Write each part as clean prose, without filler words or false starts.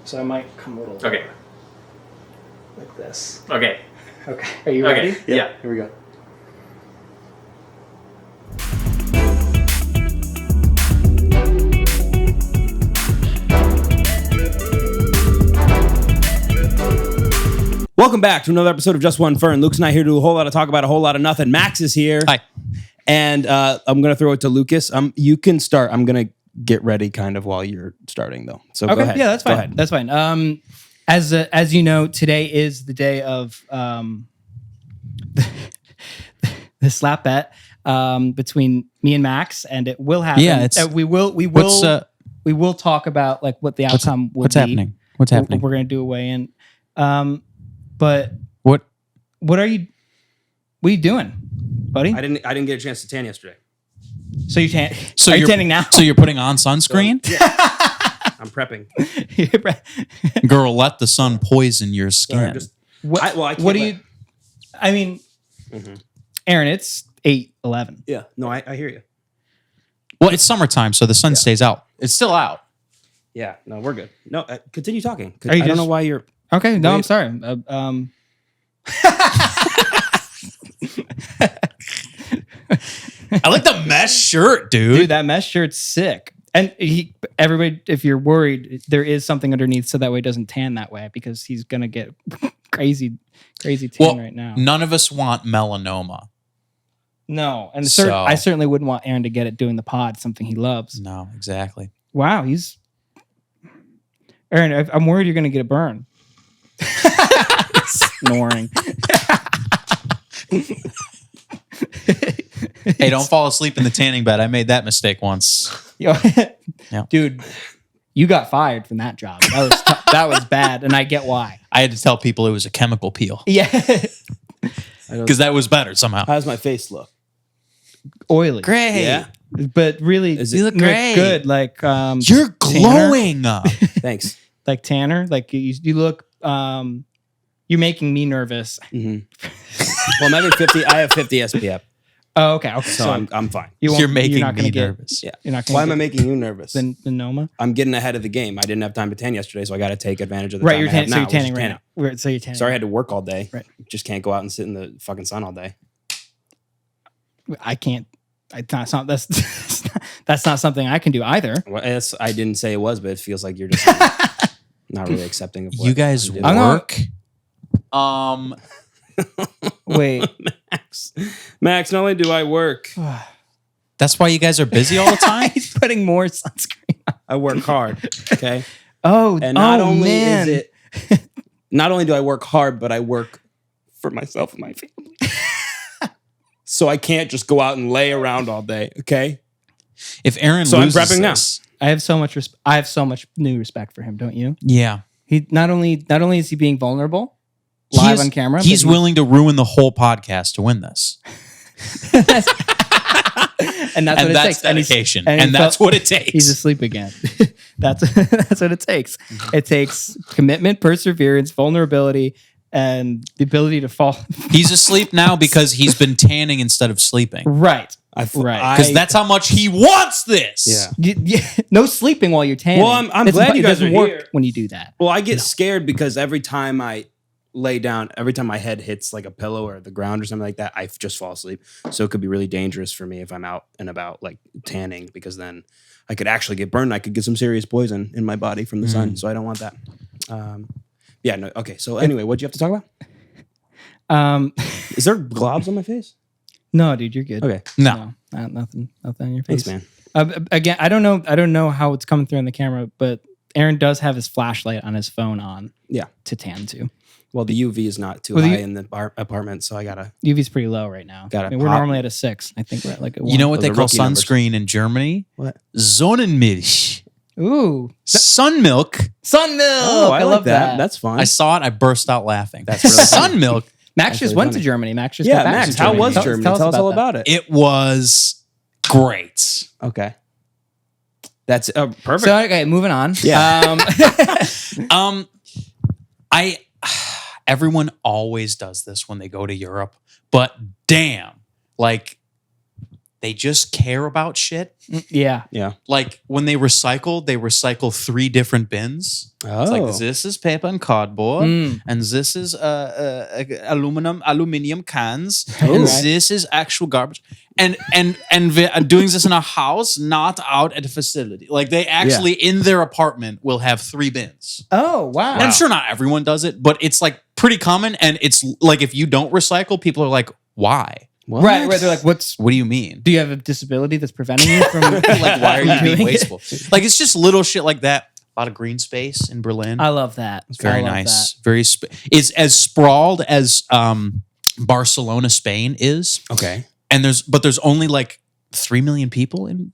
So I might come a little Okay. Like this. Okay. Okay. Are you ready? Yeah. Here we go. Welcome back to another episode of Just One Fern. Luke's not here to do a whole lot of talk about a whole lot of nothing. Max is here. Hi. And I'm going to throw it to Lucas. You can start. I'm going to get ready kind of while you're starting, though. So go ahead. Yeah, that's fine. Go ahead. That's fine. As you know, today is the day of the slap bet between me and Max, and it will happen. Yeah, it's we will talk about like what the outcome would what's be. happening. What's happening? We're going to do a weigh-in. But What are you doing, buddy? I didn't get a chance to tan yesterday. So you tan? So are you you're tanning now? So you're putting on sunscreen? Yeah. I'm prepping. Girl, let the sun poison your skin. What do you? I mean, Aaron, it's 8:11. Yeah. No, I hear you. Well, it's summertime, so the sun stays out. It's still out. Yeah. No, we're good. No, continue talking. Are you I don't know just- why you're. Okay, no, Wait. I'm sorry. I like the mesh shirt, dude. Dude, that mesh shirt's sick. And everybody, if you're worried, there is something underneath, so that way it doesn't tan that way, because he's gonna get crazy tan Well, right now. none of us want melanoma. No, and So- I certainly wouldn't want Aaron to get it doing the pod, something he loves. No, exactly. Wow, Aaron, I'm worried you're gonna get a burn. Snoring. Hey, don't fall asleep in the tanning bed. I made that mistake once. Yo, Yeah. Dude, you got fired from that job. That was bad, and I get why. I had to tell people it was a chemical peel Yeah, because that was better somehow. How's my face look? oily. Great. Yeah. But really, You look great. good. Like You're glowing. Thanks. like Tanner. Like you look. You're making me nervous. Well, I'm having 50. I have 50 SPF, Oh, okay. so I'm fine. You're making not me gonna get- nervous. Yeah. You're not. Why am I making you nervous? the Noma? I'm getting ahead of the game. I didn't have time to tan yesterday, so I got to take advantage of the Right. time You're I have tanning. So you're now, which is tanning right tanning. now. So you're tanning. Sorry, I had to work all day. Right. Just can't go out and sit in the fucking sun all day. I can't. That's not something I can do either. Well, I didn't say it was, but it feels like you're just not really accepting of what You guys I'm doing. I'm not- work. Wait. Max, not only do I work, That's why you guys are busy all the time. He's putting more sunscreen on. I work hard. Okay. Oh, And not only man. is it, not only do I work hard, but I work for myself and my family. So I can't just go out and lay around all day. Okay. If Aaron So I'm loses prepping now. this, I have so much new respect for him, don't you? yeah, He not only is he being vulnerable live on camera, He's but willing to ruin the whole podcast to win this, and that's what and it that's takes. dedication, he and that's felt- what it takes. He's asleep again. That's what it takes. It takes commitment, perseverance, vulnerability, and the ability to fall. He's asleep now because he's been tanning instead of sleeping. Right. Right. Because that's how much he wants this. Yeah. No sleeping while you're tanning. Well, I'm glad you guys it doesn't are work here. when you do that. Well, I get scared because every time I lay down, every time my head hits like a pillow or the ground or something like that, I just fall asleep. So it could be really dangerous for me if I'm out and about like tanning, because then I could actually get burned. I could get some serious poison in my body from the sun. So I don't want that. Yeah, no. Okay. So anyway, what'd you have to talk about? Is there globs on my face? No, dude, you're good. Okay. No. Nothing on your face. Thanks, man. Again, I don't know how it's coming through on the camera, but Aaron does have his flashlight on his phone on. Yeah. To tan to. Well, the UV is not too Well, high in the apartment, so I gotta. UV's pretty low right now. Gotta we're pop. normally at a 6. I think we're at like a 1. You know what Those they are call rookie numbers. sunscreen in Germany? What? Sonnenmilch. Ooh, Sun milk. sun milk. Oh, I love like that. That's fun. I saw it. I burst out laughing. That's really funny. Sun milk. Max just really went to funny. Germany. Max just yeah, got back Max. from How was Germany? Tell us all that. about it. It was great. Okay. That's perfect. So okay, moving on. Yeah. Everyone always does this when they go to Europe, but damn, like they just care about shit. Yeah. Yeah. Like when they recycle 3 different bins. Oh. It's like this is paper and cardboard, and this is aluminium cans, and Right. this is actual garbage. And we're doing this in a house, not out at a facility. Like they actually in their apartment will have 3 bins. Oh, wow. And I'm sure not everyone does it, but it's like pretty common. And it's like if you don't recycle, people are like, why? What? Right. They're like, What do you mean? do you have a disability that's preventing you from Like, why are you being doing it? wasteful? Like, it's just little shit like that. A lot of green space in Berlin. I love that. It's very I love nice. Very. It's as sprawled as Barcelona, Spain is. Okay. And there's only like 3 million people in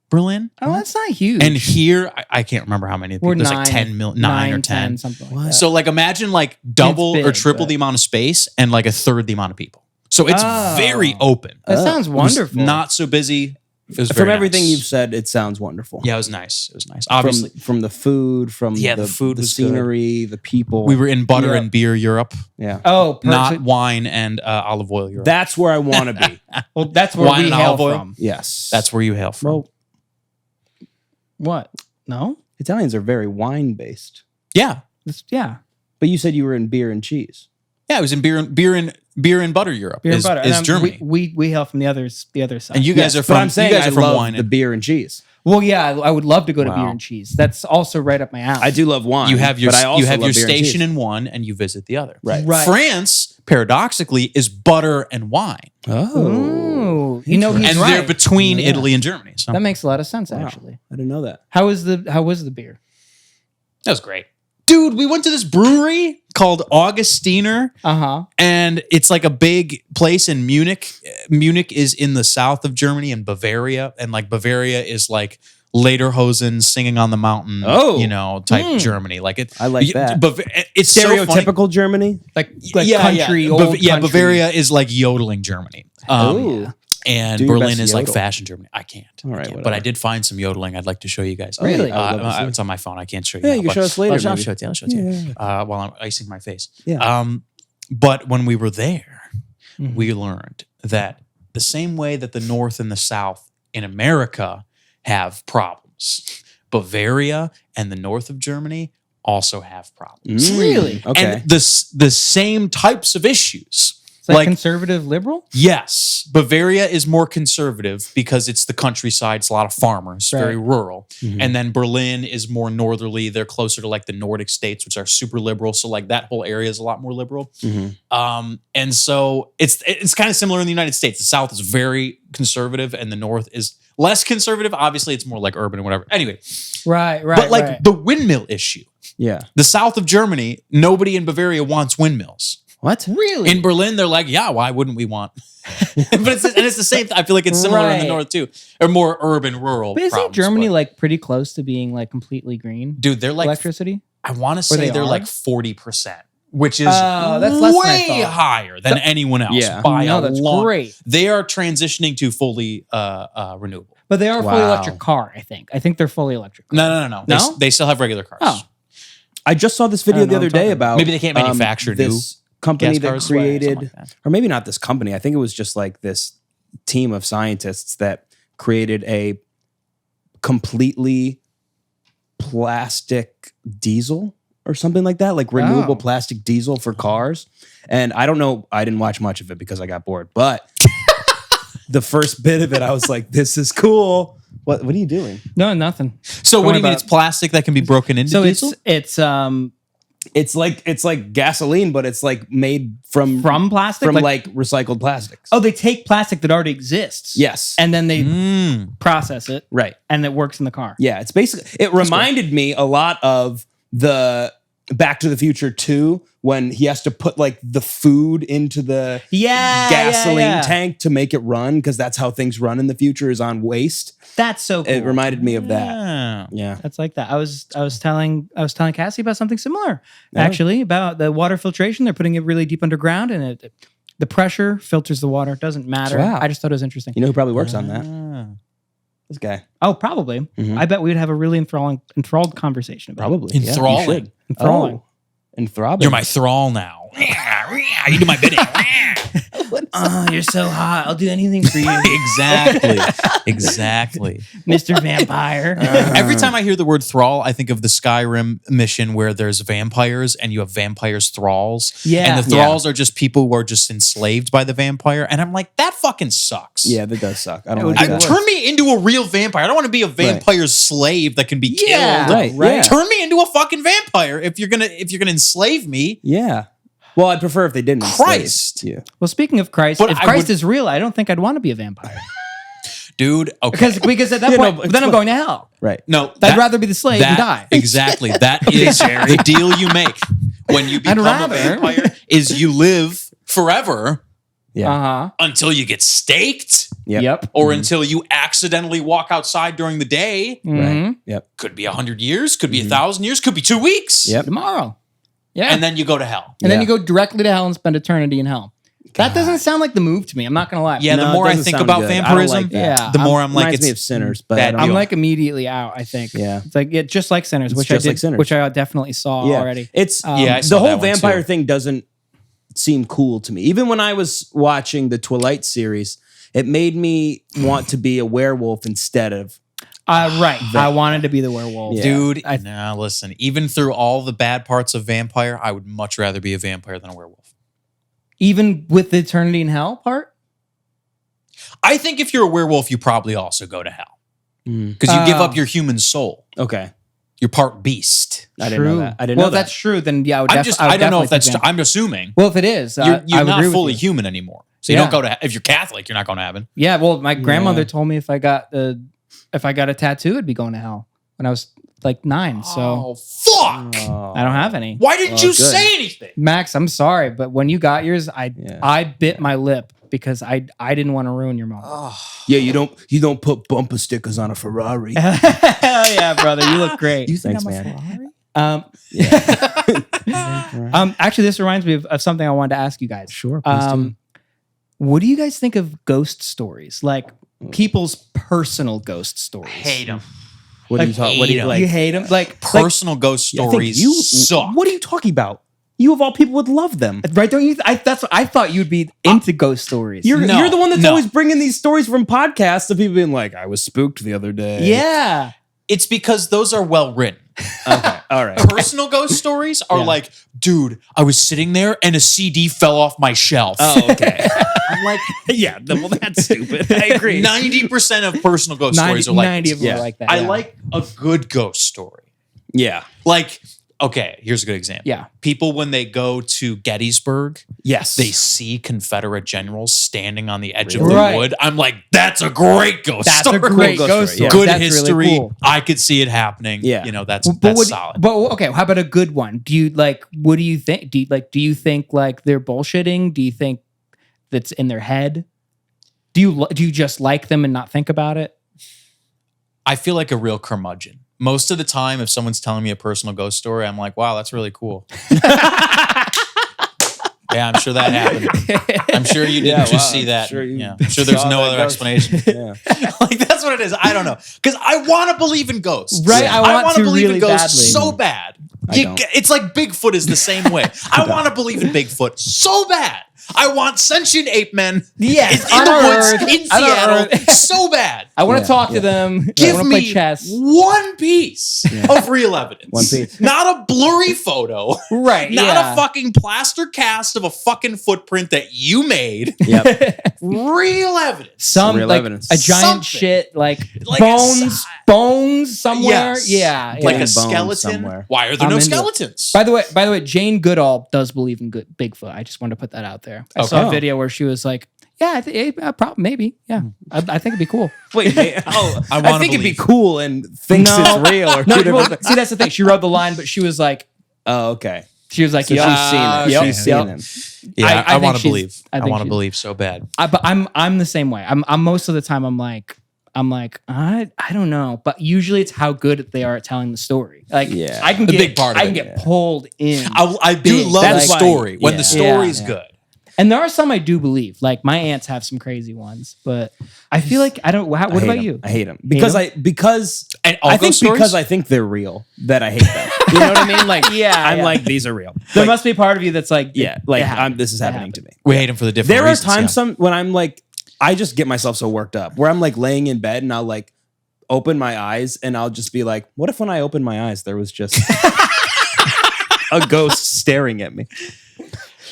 Berlin. that. Oh, that's not huge. And here, I can't remember how many. We're There's 9, like 10 million, 9 or 10. something like What? that. So like imagine like double big, or triple but- the amount of space and like a third the amount of people. So it's Oh. very open. That sounds It was wonderful. not so busy. It was From very everything nice. you've said, it sounds wonderful. Yeah, it was nice. It was nice. Obviously, From the food, from the food the was good. scenery, the people. we were in butter Europe. and beer Europe, Yeah. Oh, not perfect. wine and olive oil Europe. That's where I want to be. Well, that's where Wine we and hail olive oil? from. Yes. That's where you hail from. Well, What? No? Italians are very wine based. Yeah, Yeah. But you said you were in beer and cheese. yeah. It was in beer and butter Europe. Beer and is, butter. is And, Germany, we hail from the other side. and you guys are But from. I'm saying you guys I are from love wine. the And, beer and cheese. Well, yeah, I would love to go to Wow. beer and cheese. That's also right up my alley. I do love wine. you have your but I also you have love your beer and station cheese. in one, and you visit the other. Right. Right. France, paradoxically, is butter and wine, Oh. Ooh, you know he's and right. they're between Yeah. Italy and Germany. So That makes a lot of sense, Wow. actually. I didn't know that. How was the beer? that was great, dude. We went to this brewery called Augustiner. Uh-huh. And it's like a big place in Munich. Munich is in the south of Germany and Bavaria. And like Bavaria is like Lederhosen singing on the mountain, Oh. type Germany. Like it. I like that. It's so funny. Stereotypical Germany. Like Yeah, country, yeah. old country. Bavaria is like yodeling Germany. Oh. And Do your Berlin best is like yodel. fashion Germany. I can't. All right, I can't. But whatever. I did find some yodeling I'd like to show you guys. Really? I would love to see. It's on my phone. I can't show you. Yeah, now, you can but show us later, I'll maybe. show it to you. I'll show it to you. Yeah. While I'm icing my face. Yeah. But when we were there, Mhm. we learned that the same way that the North and the South in America have problems, Bavaria and the north of Germany also have problems. Really? Okay. And the same types of issues. It's like Like, conservative liberal? yes, Bavaria is more conservative because it's the countryside. It's a lot of farmers, very Right. rural. Mhm. And then Berlin is more northerly. They're closer to like the Nordic states, which are super liberal. So like that whole area is a lot more liberal. Mhm. And so it's kind of similar in the United States. The South is very conservative, and the North is less conservative. Obviously, it's more like urban and whatever. Anyway, Right. but like right. the windmill issue, Yeah. the south of Germany, nobody in Bavaria wants windmills. What? Really? In Berlin, they're like, yeah, why wouldn't we want? But it's the same. I feel like it's similar in the Right. north too, or more urban, rural. But isn't problems, Germany but- like pretty close to being like completely green? dude? They're like, electricity? I want to Or say they they're are? like 40%, which is Oh, that's less than I way thought. higher than anyone else. Yeah. by No, a that's long. great. They are transitioning to fully renewable. But they are a fully Wow. electric car, I think. I think they're fully electric. No. No? They still have regular cars. Oh. I just saw this video I don't the know other what I'm day talking about Maybe they can't manufacture this company gas that cars, created, something like that. or maybe not this company. I think it was just like this team of scientists that created a completely plastic diesel or something like that, like renewable Oh. plastic diesel for cars. And I don't know, I didn't watch much of it because I got bored, but the first bit of it, I was like, this is cool. What are you doing? No, nothing. So what do you mean? about- It's plastic that can be broken into So diesel? it's It's like gasoline, but it's like made from plastic? from like recycled plastics. oh, they take plastic that already exists. yes. And then they Mm. process it Right. and it works in the car. Yeah, it's basically, it reminded me a lot of the Back to the Future 2 when he has to put like the food into the Yeah. gasoline tank to make it run, because that's how things run in the future, is on waste. That's so cool. It reminded me of that. Yeah. Yeah. That's like that. I was telling Cassie about something similar, Yeah. actually, about the water filtration. They're putting it really deep underground, and the pressure filters the water. It doesn't matter. Wow. I just thought it was interesting. You know who probably works on that? Ah. This guy. Oh, probably. Mhm. I bet we would have a really enthralled conversation about Probably. Enthralling. Yeah, you should. Enthralling. Oh, enthralling. You're my thrall now. You do my bidding. What? You're so hot. I'll do anything for you, Exactly. Mr. Vampire. Every time I hear the word thrall, I think of the Skyrim mission where there's vampires and you have vampires thralls. Yeah. And the thralls are just people who are just enslaved by the vampire. And I'm like, that fucking sucks. Yeah, that does suck. I don't would like be that. Turn me into a real vampire. I don't want to be a vampire's slave that can be killed. Right. Yeah. Turn me into a fucking vampire if you're gonna enslave me. Yeah. Well, I'd prefer if they didn't. Christ. Yeah. Well, speaking of Christ, But if I Christ would- is real, I don't think I'd want to be a vampire. Dude, okay. Because at that point, then I'm going to hell. Right. No, I'd rather be the slave and die. Exactly. That is the deal you make when you become a vampire is you live forever Yeah. until you get staked Yep. or until you accidentally walk outside during the day. Right. Yep. Could be 100 years, could be 1,000 years, could be 2 weeks. Yep. Tomorrow. Yeah. And then you go to hell. And then Yeah. you go directly to hell and spend eternity in hell. That doesn't sound like the move to me. I'm not going to lie. Yeah, No, the it more I doesn't think sound about good. I don't vampirism, like that. Yeah. the more I'm like, Reminds it's me of Sinners, but bad I don't deal. I'm like immediately out, I think. Yeah. It's like just like Sinners, which just I like did, Sinners. which I definitely saw already. It's Yeah, I saw the whole that one vampire too. thing doesn't seem cool to me. Even when I was watching the Twilight series, it made me want to be a werewolf instead of Right. I wanted to be the werewolf. Yeah. Dude, nah, listen. Even through all the bad parts of vampire, I would much rather be a vampire than a werewolf. Even with the eternity in hell part? I think if you're a werewolf, you probably also go to hell Mm. because you give up your human soul. Okay. You're part beast. I didn't know that. I didn't well, know that. that's true. Then yeah, I would I don't know if that's. definitely I'm assuming well, if it is, you're I would not agree with fully you. human anymore. So you Yeah. don't go to. If you're Catholic, you're not going to heaven. Yeah, well, my grandmother told me if I got a tattoo, I'd be going to hell when I was like 9. So Oh fuck! Oh. I don't have any. Why didn't you good. say anything? Max, I'm sorry, but when you got yours, I Yeah. bit my lip because I didn't want to ruin your moment. Yeah, you don't put bumper stickers on a Ferrari. Hell yeah, brother, you look great. Thanks, man. Actually, this reminds me of something I wanted to ask you guys. Sure, please do. What do you guys think of ghost stories? Like people's personal ghost stories. them. What are you talking? What do you like? You hate them? Like Personal ghost I think stories you suck. What are you talking about? You of all people would love them. right? Don't you? That's what I thought you'd be into ghost stories. You're No, the one that's no. always bringing these stories from podcasts of people being like, "I was spooked the other day." yeah. It's because those are well written. Okay. All right. Personal ghost stories are like, dude, I was sitting there and a CD fell off my shelf. Oh, okay. I'm like, Yeah. Well, that's stupid. I agree. 90% of personal ghost stories are like 90 of them yeah. are like that. I yeah. like a good ghost story. Yeah. Like, okay, here's a good example. Yeah. People, when they go to Gettysburg, Yes. they see Confederate generals standing on the edge of the Right. wood. I'm like, that's a great ghost That's story. a great Cool ghost story, story. yeah. Good That's history. Really cool. I could see it happening. Yeah. You know, that's But solid. But okay, how about a good one? Do you like? What do you think? Do you think like they're bullshitting? Do you think that's in their head? Do you just like them and not think about it? I feel like a real curmudgeon. Most of the time, if someone's telling me a personal ghost story, I'm like, wow, that's really cool. Yeah, I'm sure that happened. I'm sure you didn't just see that. Sure you I'm sure there's saw no that other ghost. explanation. Yeah. Like, that's what it is. I don't know. Because I want to believe in ghosts. Right, I want wanna to believe really in ghosts badly. so bad. I don't. It's like Bigfoot is the same way. I want to believe in Bigfoot so bad. I want sentient ape men Yes, in on the Earth, woods in on Seattle Earth. so bad. I want to Yeah, talk to yeah. them. I Give want to play me chess. one piece of real evidence. One piece. Not a blurry photo. Right. Not yeah. a fucking plaster cast of a fucking footprint that you made. Yep. Real evidence. Some Real like evidence. a giant Something. shit like Like bones somewhere. Yes. Yeah. Like yeah. a skeleton. somewhere. Why are there I'm no into it. skeletons? By the way, Jane Goodall does believe in Bigfoot. I just wanted to put that out there. I saw a Okay. video where she was like, "Yeah, I think maybe, yeah, I think it'd be cool." Wait. I wanna think it'd be believe. cool and thinks No. it's real. Or No, two different well, things. see, that's the thing. She wrote the line, but she was like, Oh, okay. So So "Yup." she's seen it. Yep, She's yep. seen him. Yeah, I I, think want to she's- believe. I I think want to she's- believe so bad. But I'm the same way. I'm most of the time I'm like I don't know, but usually it's how good they are at telling the story. Like Yeah. I can get big part of I can it, get pulled in. I do Big. love That's the why- story when the yeah. story's Yeah. good. And there are some I do believe. Like my aunts have some crazy ones, but I feel like I don't. What I hate about 'em. you? I hate them because And all I think ghost stories? because I think they're real that I hate them. You know what I mean? Like I'm Yeah. like these are real. There Like, must be a part of you that's like, this is happening to me. We hate him for the different There are reasons. times when I'm like, I just get myself so worked up where I'm like laying in bed and I'll like open my eyes and I'll just be like, what if when I opened my eyes there was just a ghost staring at me?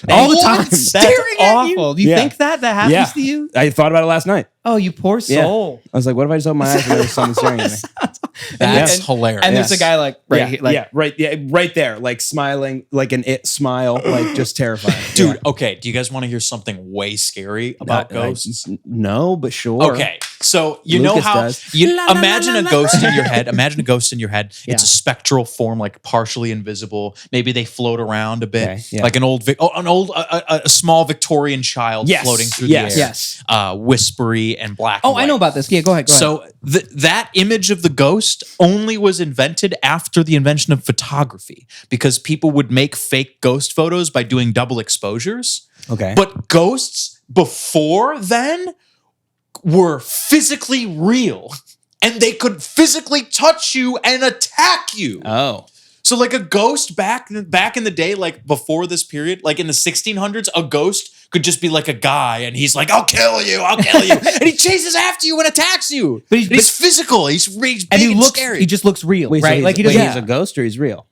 All the time. That's Staring at you? awful. Do you Yeah. think that happens Yeah. to you? I thought about it last night. Oh, you poor Yeah. soul. I was like, what if I just open my eyes and there's someone staring at me? That's And- hilarious. And there's a guy like here, like right there, like smiling, like an it smile, like just terrifying. Dude, okay. Do you guys want to hear something way scary about ghosts? No, but sure. Okay, so you know Lucas how does. you La, la, imagine la, a la, ghost la. in your head. Imagine a ghost in your head. Yeah. It's a spectral form, like partially invisible. Maybe they float around a bit, Okay, yeah. like a small Victorian child Yes, floating through yes. the air. Yes. Whispery and black. Oh, and white. I know about this. Yeah, go ahead. So that image of the ghost only was invented after the invention of photography because people would make fake ghost photos by doing double exposures. Okay. But ghosts before then were physically real and they could physically touch you and attack you. Oh. So like a ghost back in the day, like before this period, like in the 1600s, a ghost could just be like a guy and he's like, I'll kill you. And he chases after you and attacks you. But And he's physical. He's big and and, he looks scary. he just looks real, Wait, right? so Like he he's, doesn't. he's a ghost or he's real?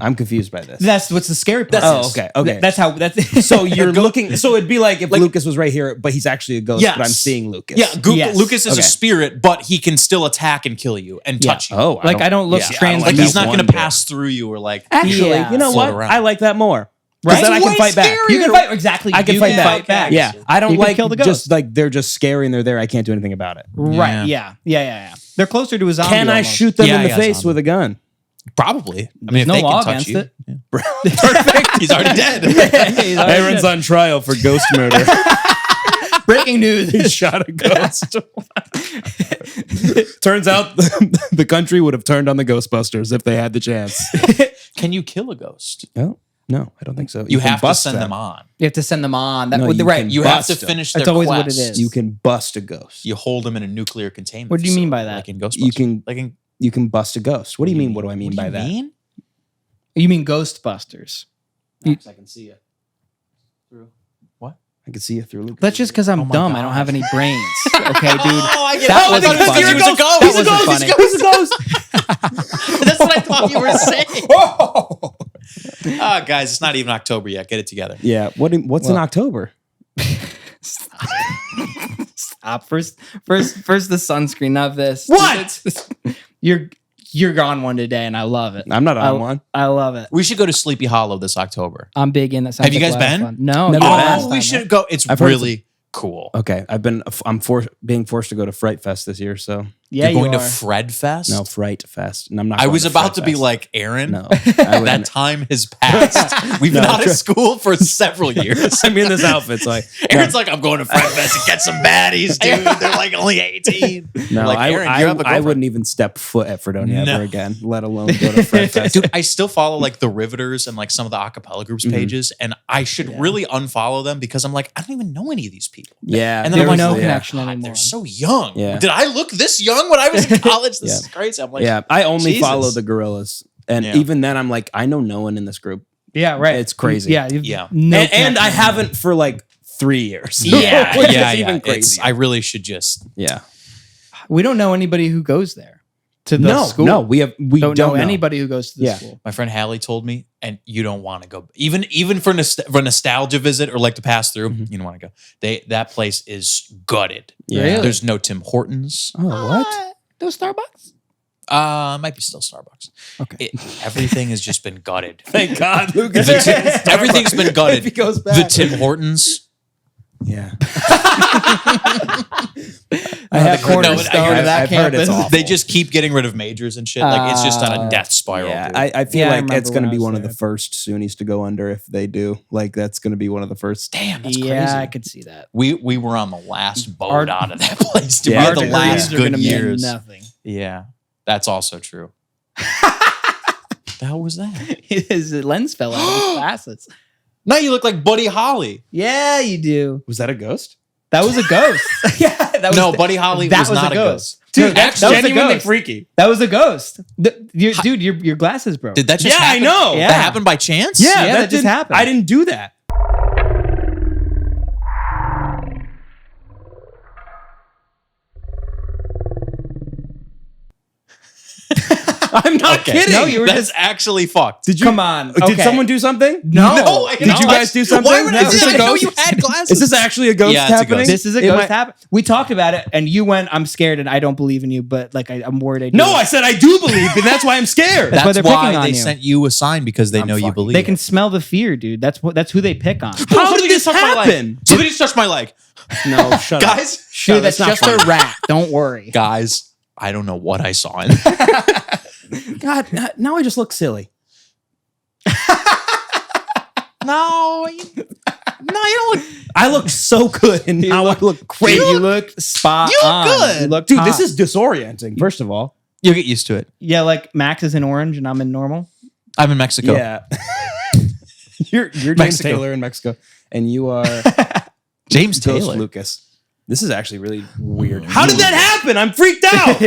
I'm confused by this. That's what's the scary part. That's- Oh, okay. Okay. That's how that's So you're looking. So it'd be like if Like- Lucas was right here, but he's actually a ghost. Yes. But I'm seeing Lucas. Yeah, Yes. Lucas is Okay. a spirit, but he can still attack and kill you and Yeah. touch you. Oh, like I don't look Yeah. trans. Like that he's not one going to bit. pass through you or like. Actually, Yeah. you know Float what? around. I like that more. Right? Because then I It's can way fight back. scarier. You can fight exactly. I can You fight back. back. Yeah, I don't You can like kill the ghost. just like they're just scary and they're there. I can't do anything about it. Right. Yeah. They're closer to a zombie. Can I almost. shoot them Yeah, in the yeah, face zombie. with a gun? Probably. I There's mean, if no they law can touch against you. it. Perfect. He's already dead. He's already Aaron's dead. on trial for ghost murder. Breaking news. He shot a ghost. Turns out the country would have turned on the Ghostbusters if they had the chance. Can you kill a ghost? Oh, no, I don't think so. You can have to bust send them on. You have to send them on. That No, would you right. can You have to Bust 'em. finish That's their always what quest. it is. You can bust a ghost. You hold them in a nuclear containment. What do you mean by facility, that? Like in Ghostbusters. You can Like in, you can bust a ghost. What do you mean? What do I mean what by do you that? mean? You mean Ghostbusters? I can see you through. What? I can see you through Lucas. That's just because I'm Oh my dumb. I God. don't have any brains. Okay, dude. Oh, I get That it. wasn't I thought funny. he was a ghost. That He's a wasn't ghost. funny. He's a ghost. That's what I thought you were saying. Guys, it's not even October yet. Get it together. Yeah. What's in October? Stop. First the sunscreen, not this. What? You're gone one today, and I love it. I'm not on one. I love it. We should go to Sleepy Hollow this October. I'm big in that. Sounds Have you like guys a lot of been? fun. No, Never you been. last Oh, time, we right? should go. It's I've heard it's really cool. Okay, being forced to go to Fright Fest this year, so Yeah, You're going you to are. Fred Fest? no Fright Fest. And I'm not. I going was to about Fright to be Fest. like, Aaron, No, I that time has passed. We've No, been out of true. school for several years. I'm in this outfit, so Aaron's like, I'm going to Fred Fest to get some baddies, dude. They're like only 18. no, like, I, Aaron, I, you have a I girlfriend. wouldn't even step foot at Fredonia No. ever again, let alone go to Fright Fest. Dude, I still follow like the Riveters and like some of the acapella groups Mhm. pages, and I should really unfollow them because I'm like, I don't even know any of these people. Yeah, And then There's I'm like, no oh, connection God, anymore. they're so young. Yeah. Did I look this young when I was in college? This Yeah. is crazy. I'm like, yeah. I only Jesus. follow the Gorillas, and Yeah. even then, I'm like, I know no one in this group, Yeah, right. It's crazy. Yeah, you've Yeah. no and I connection. haven't for like 3 years. yeah, Which yeah, is yeah. even It's, crazier. I really should just. Yeah, We don't know anybody who goes there to the school. no, we don't know anybody who goes to the Yeah. school. My friend Hallie told me, and you don't want to go, even for a nostalgia visit or like to pass through. Mhm. You don't want to go. That place is gutted. Yeah. Really? There's no Tim Hortons. Oh, what? No Starbucks? Might be still Starbucks. Okay. Everything has just been gutted. Thank God, Lucas. Everything's been gutted. If he goes back. The Tim Hortons. Yeah. I have No, corner but stone of that I've heard campus. it's awful. They just keep getting rid of majors and shit. Like it's just on a death spiral. Yeah, dude. I feel Yeah, I like remember it's going to when I be was one of there. the first SUNYs to go under if they do. Like that's going to be one of the first. Damn, that's Yeah, crazy. I could see that. We were on the last boat Our- out of that place. Dude. Yeah, we our had the degrees last are good gonna mean years. Nothing. Yeah, that's also true. The hell was that? His lens fell out of his glasses. Now you look like Buddy Holly. Yeah, you do. Was that a ghost? That was a ghost. Yeah, that was No, Buddy Holly that was not a ghost. Dude, that's that's that was a genuinely ghost. freaky. That was a ghost. Dude, your glasses broke. Did that just Yeah, I happen? know. Yeah. That happened by chance? Yeah, that just didn't- happened. I didn't do that. I'm not kidding. No, you were That's just- actually fucked. Did you? Come on. Did Okay. someone do something? No. I Did you guys do something? Why would I No. do Is this that? a I know ghost? you had glasses. Is this actually a ghost Yeah, it's a happening? ghost. This is a It ghost might- happen. We talked about it, and you went, "I'm scared, and I don't believe in you." But like, I'm worried. I do. No, I said I do believe, and that's why I'm scared. That's why That's they're why picking on they you. sent you a sign because they I'm know you fucking- believe. They can smell the fear, dude. That's who they pick on. How did this happen? Somebody just touched my leg. No, shut up. Guys, Dude, that's not just a rat. Don't worry. guys, I don't know what I saw in God, now I just look silly. No, you don't look. I look so good, and now I look crazy. You look spot You look on. good. You look Dude, top. this is disorienting. First of all, You'll get used to it. Yeah, like Max is in orange and I'm in normal. I'm in Mexico. yeah, you're James Mexico. Taylor in Mexico, and you are James Ghost Taylor. Lucas. This is actually really weird. How did that happen? I'm freaked out.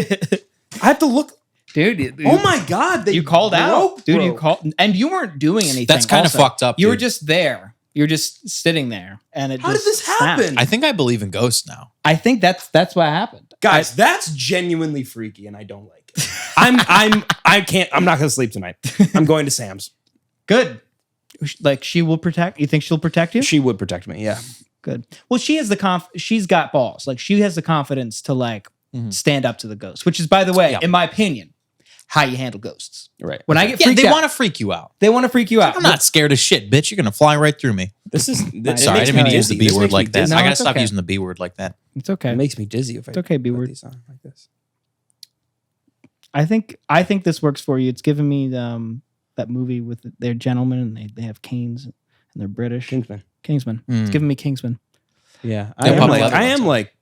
I have to look. Dude, Oh my god! you called out. broke, Dude, bro. you called and you weren't doing anything. That's kind of also. fucked up. You were dude. just there. You were just sitting there and it How did just this snapped. happen? I think I believe in ghosts now. I think that's what happened. Guys, that's genuinely freaky, and I don't like it. I can't. I'm not gonna sleep tonight. I'm going to Sam's. Good. Like she will protect. You think she'll protect you? She would protect me. Yeah. Good. Well, she has she's got balls. Like she has the confidence to like stand up to the ghost, which is, by the way, Yeah. in my opinion, how you handle ghosts. Right. When I get Yeah, freaked they out, want to freak you out. they want to freak you out. I'm not scared of shit, bitch. You're gonna fly right through me. This is. This Sorry, I makes didn't mean me to use the dizzy. B This word makes me like that. dizzy. I gotta it's stop okay. using the B word like that. It's okay. It makes me dizzy if I. It's okay, B put word. these on like this. I think this works for you. It's giving me that movie with they're gentlemen and they have canes and they're British. Kingsman. Kingsman. It's giving me Kingsman. Yeah, Yeah, probably other I ones. am like,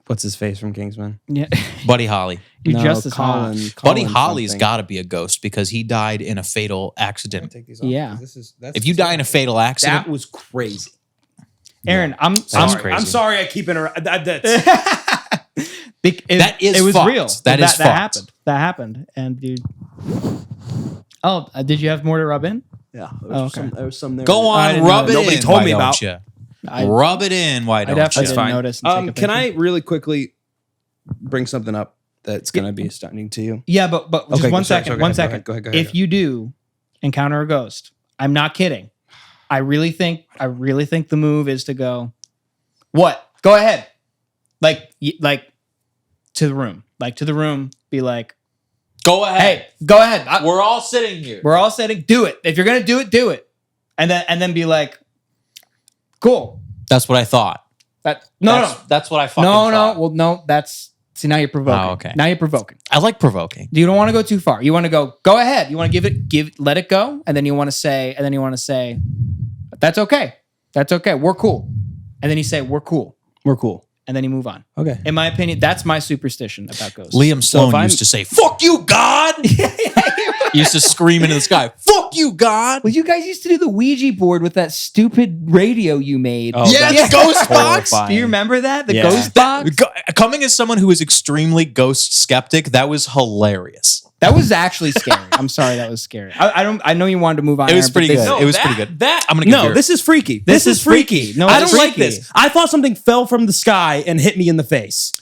what's his face from Kingsman? Yeah. Buddy Holly. You're No, just as hot. Buddy Colin Holly's something. got to be a ghost because he died in a fatal Can I accident. take these off? Yeah. 'Cause that's If you die in a fatal accident, that was crazy. Aaron, I'm That's Sorry. crazy. I'm sorry. I keep interrupting. That's That is it was fucked. real. That is that fucked. happened. That happened. And dude. Oh, did you have more to rub in? yeah. Oh, okay. There was some there. go I on, didn't know. rub it Nobody in. told why me don't about. you? I Rub it in. Why don't definitely you? didn't fine. notice. And take a Can picture. I really quickly bring something up that's going to be stunning to you? Yeah, but just Okay, one sorry, second. sorry, One go second. ahead, go ahead. If you do encounter a ghost, I'm not kidding. I really think the move is to go. What? Go ahead. Like to the room. Like to the room. Be like, Go ahead. hey, go ahead. We're all sitting here. We're all sitting. Do it. If you're gonna do it, do it. And then be like, cool. That's what I thought. No. That's what I fucking No. thought. Well, no. That's see now you're provoking. Oh, okay. Now you're provoking. I like provoking. You don't want to go too far. You want to go ahead. You want to let it go, and then you want to say, that's okay. That's okay. We're cool. And then you say, we're cool. We're cool. And then you move on. Okay. In my opinion, that's my superstition about ghosts. Liam So Stone if I'm- used to say, "Fuck you, God." He used to scream into the sky, "Fuck you, God." Well, you guys used to do the Ouija board with that stupid radio you made. Oh, Yeah, that's the ghost box. horrifying. Do you remember that? The Yeah. ghost box? Coming as someone who is extremely ghost skeptic, that was hilarious. That was actually scary. I'm sorry, that was scary. I know you wanted to move on. It was Aaron, but pretty this- good. It was pretty good. I'm gonna give No, you this is freaky. This is freaky. No, I it's don't like freaky. this. I thought something fell from the sky and hit me in the face,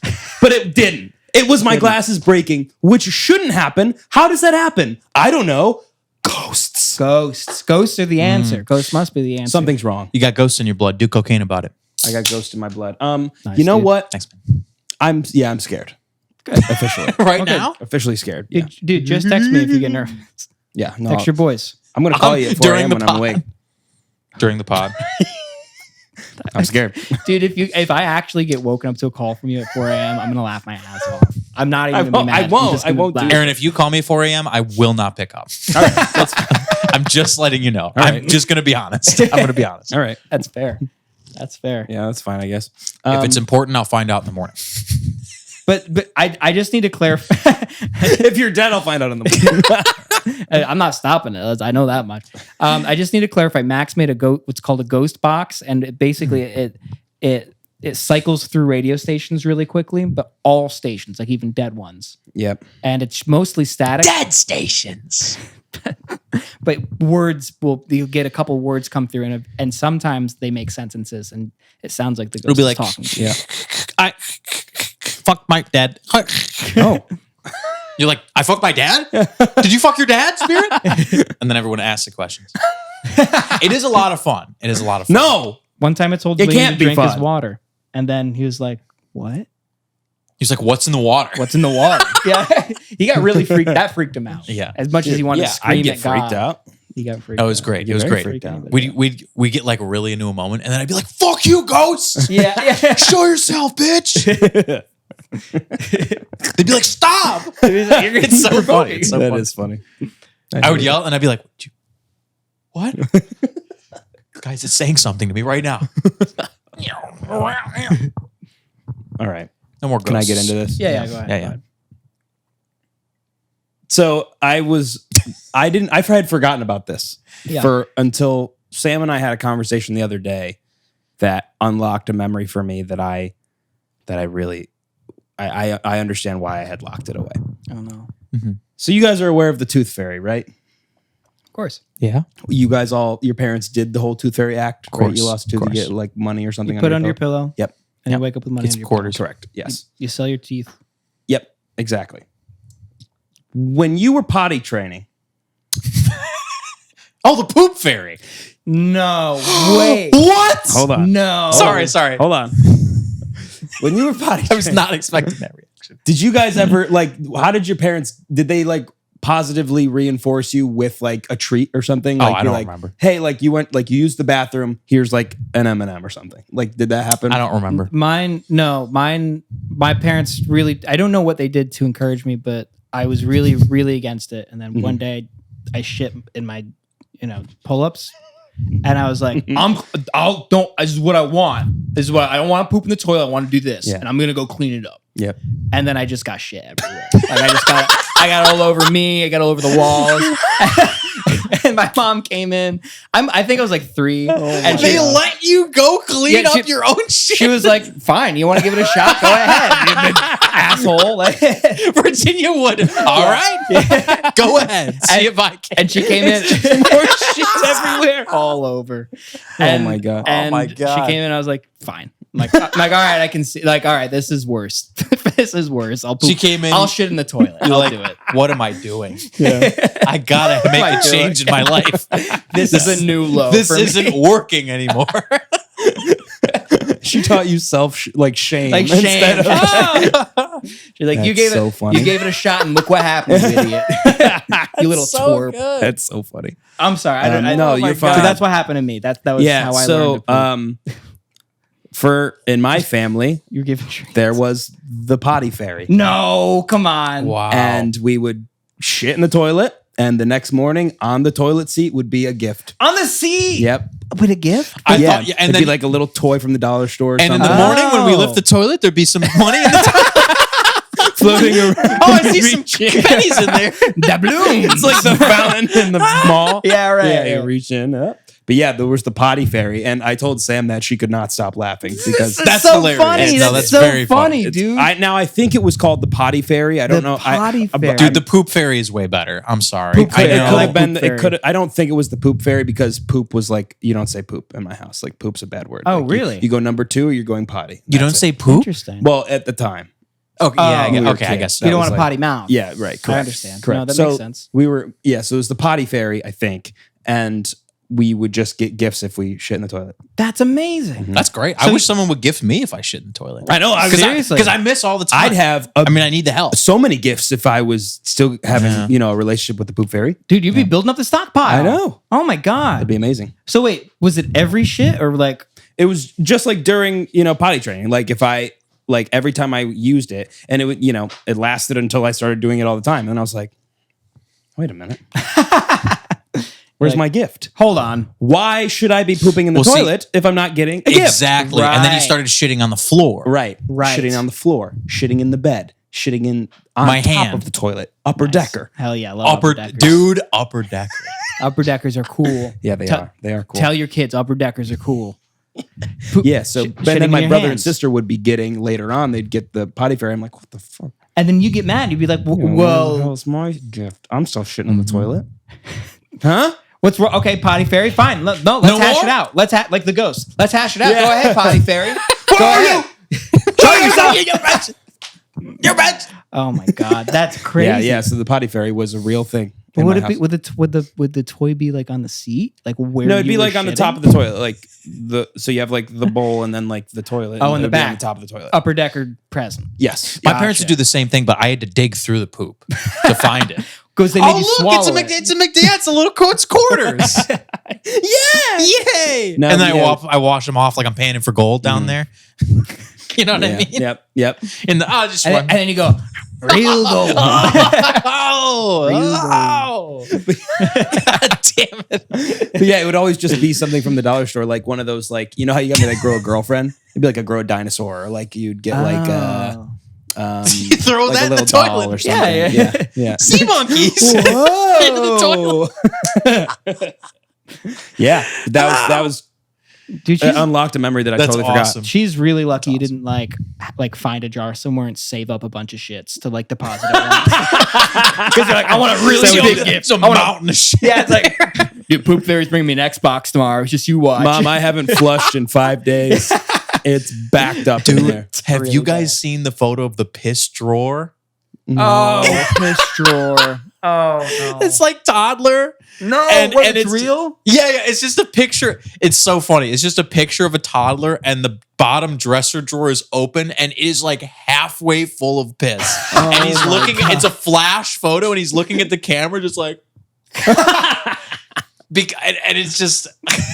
but it didn't. It was my glasses breaking, which shouldn't happen. How does that happen? I don't know. Ghosts. Ghosts are the answer. Ghosts must be the answer. Something's wrong. You got ghosts in your blood. Do cocaine about it. I got ghosts in my blood. Nice, You know dude. what? Thanks, man. I'm scared. Officially. Right Okay. now, Officially scared. Yeah. Dude, just text me if you get nervous. Yeah. No. Text your boys. I'm gonna call you at 4 During a.m. the when I'm pod. awake. during the pod. I'm scared. Dude, if I actually get woken up to a call from you at 4 a.m., I'm gonna laugh my ass off. I'm not even gonna be mad. I won't. I'm just I gonna won't do laugh. it. Aaron, if you call me at 4 a.m., I will not pick up. All right. That's, I'm just letting you know. right. I'm just gonna be honest. I'm gonna be honest. all right. That's fair. That's fair. Yeah, that's fine, I guess. If it's important, I'll find out in the morning. But I just need to clarify. If you're dead, I'll find out in the morning. I'm not stopping it. I know that much. I just need to clarify. Max made what's called a ghost box, and it cycles through radio stations really quickly, but all stations, like even dead ones. Yep. And it's mostly static. Dead stations. But you'll get a couple words come through, and sometimes they make sentences, and it sounds like the ghost It'll be is like, talking. Yeah. I fucked my dad. Oh, You're like, I fucked my dad? Did you fuck your dad, Spirit? And then everyone asks the questions. It is a lot of fun. No. one time I told It Liam can't to be drink his fun. water, and then he was like, "What? He's like, what's in the water? What's in the water?" Yeah, he got really freaked. That freaked him out. Yeah. as much as he wanted to scream I get at God, freaked out. he got freaked. That was out. great. You're It was very great. freaked out. We get like really into a moment, and then I'd be like, fuck you, ghosts! Yeah. Show yourself, bitch! They'd be like, stop! It's so funny. It's so That funny. is funny. I would yell, and I'd be like, what? Guys, it's saying something to me right now. All right. No more ghosts. Can I get into this? Yeah, go ahead. Yeah. Go ahead. So I had forgotten about this Yeah. until Sam and I had a conversation the other day that unlocked a memory for me that I really understand why I had locked it away. Oh no. So you guys are aware of the Tooth Fairy, right? Of course. Yeah. You guys your parents did the whole Tooth Fairy act, right? course, You lost a tooth, of you course. get like money or something. You put it under your pillow. Yep. And you wake up with money It's under your quarters. Correct. Yes. pillow. You sell your teeth. Yep. Exactly. When you were potty training, Oh, the poop fairy. No way. What? hold on. No. Sorry. Hold on. When you were potty I was training, not expecting that reaction. did you guys ever how did your parents, did they like positively reinforce you with like a treat or something? Oh, Like, I you're don't like, remember. Hey, like you used the bathroom, here's like an M&M or something. Like, did that happen? I don't remember. My parents really, I don't know what they did to encourage me, but I was really, really against it. And then one day I shit in my, pull-ups. And I was like, this is what I want. This is what I don't want to poop in the toilet. I want to do this. Yeah. And I'm going to go clean it up. Yep. And then I just got shit everywhere. Like I got all over me. I got all over the walls. And my mom came in. I think I was like 3. And They let you go clean Yeah, up your own shit. she was like, "Fine, you want to give it a shot? Go ahead, you asshole." Virginia would. All right. Go ahead. See if I can. And she came in. More shit everywhere. all over. Oh my God. And Oh my God. she came in. I was like, "Fine." I'm like, all right, I can see. Like, all right, this is worse. This is worse. I'll poop. She came in. I'll shit in the toilet. You're I'll like, do it. what am I doing? Yeah. I gotta make a change in my life. This is a new low. This for me. isn't working anymore. She taught you shame. like shame. instead of- She's like, That's you gave so it. funny. You gave it a shot, and look what happened, you idiot. You little twerp. Good. That's so funny. I'm sorry. I don't No, know. you're So fine. that's what happened to me. That was how I learned to poop. In my family, You're giving treats. there was the Potty Fairy. No, come on. Wow. And we would shit in the toilet, and the next morning on the toilet seat would be a gift. On the seat. Yep. With a gift? I yeah, thought, yeah, and it'd then be like a little toy from the dollar store or and in something. the morning when we Oh. lift the toilet, there'd be some money in the toilet. floating around. Oh, I see some pennies in there. Doubloon. It's like the fountain in the mall. Yeah, right. Yeah, you reach in. But yeah, there was the Potty Fairy, and I told Sam that she could not stop laughing because That's so hilarious. funny. No, That's that's so very funny. funny, dude. I think it was called the Potty Fairy. I don't know. Potty but Fairy. Dude, the poop fairy is way better. I'm sorry. Poop I Fairy. It know. could have been. Poop It Fairy. could. I don't think it was the Poop Fairy because poop was like you don't say poop in my house. Like poop's a bad word. Oh, Like, really? You go number 2 or you're going potty. You don't That's say it. poop? Interesting. Well, at the time. Okay, yeah, Oh, we were okay, I kids. guess. you that don't was want a like- potty mouth. Yeah, right. Correct. I understand. Correct. No, that so makes sense. we were. Yeah. So it was the Potty Fairy, I think, and we would just get gifts if we shit in the toilet. That's amazing. That's great. I wish someone would gift me if I shit in the toilet. I know. Seriously. Because I miss all the time. I'd have. I mean, I need the help. So many gifts if I was still having, Yeah. a relationship with the Poop Fairy. Dude, you'd be building up the stockpile. I know. Oh my God. It'd be amazing. So wait, was it every shit or like It was just like during, potty training. Like if I, like every time I used it and it would, it lasted until I started doing it all the time. And I was like, wait a minute. Where's Like- my gift? Hold on. Why should I be pooping in the Well, see- toilet if I'm not getting a gift? Exactly. And then he Right. started shitting on the floor. Right. Right. Shitting on the floor, shitting in the bed, shitting in on My top hand. of the toilet, upper decker. Hell yeah. I love Upper deckers. dude, upper decker. Upper deckers are cool. Yeah, they Tell- are. They are cool. Tell your kids upper deckers are cool. Yeah, so Shitting Ben in and my your brother and hands. sister would be getting later on. They'd get the potty fairy. I'm like, what the fuck? And then you get mad. You'd be like, Where the "Whoa, hell's my gift? I'm still shitting on the toilet. Huh? what's wrong?" Okay, potty fairy, fine. Let's No hash more? it out. Let's like the ghost. Let's hash it out. Yeah. Go ahead, potty fairy. Go ahead. Show yourself. You're right. Oh my god, that's crazy. Yeah, yeah. So the potty fairy was a real thing. But in would my it be house. would the toy be like on the seat, like where? No, it'd you be were like on the shitting? top of the toilet, like so you have like the bowl and then like the toilet. Oh, and in it the would be on back. the top of the toilet. upper decker present. Yes. My parents would do the same thing, but I had to dig through the poop to find it. Because they made you swallow it. it's a little it's quarters. Yeah. Yay! No, and then yeah. I wash them off like I'm paying him for gold down there. You know what I Yeah. mean? Yep. Yep. In the just And, one. and then you go real gold. oh, God damn it! But yeah, it would always just be something from the dollar store, like one of those, like, you know how you got me like grow a girlfriend? It'd be like a grow a dinosaur, or like you'd get like Oh. Throw like that a in the little doll toilet. or something. Yeah, Yeah. Yeah. Sea monkeys. Whoa. Yeah. That was Dude, it unlocked a memory that I That's totally awesome. she's really lucky you didn't like find a jar somewhere and save up a bunch of shits to like deposit it. Because you're like, I want a really So big it's gift. a I want a- mountain of shit. Yeah, it's like, dude, Poop Fairy's bringing me an Xbox tomorrow. It's just you watch. Mom, I haven't flushed in 5 days. It's backed up in there. Have really you guys bad. seen the photo of the piss drawer? Oh, piss drawer. Oh, no. It's like toddler. No, and it's it's real? Yeah, it's just a picture. It's so funny. It's just a picture of a toddler, and the bottom dresser drawer is open, and it is like halfway full of piss. And he's my looking. God. It's a flash photo, and he's looking at the camera, just like. And it's just,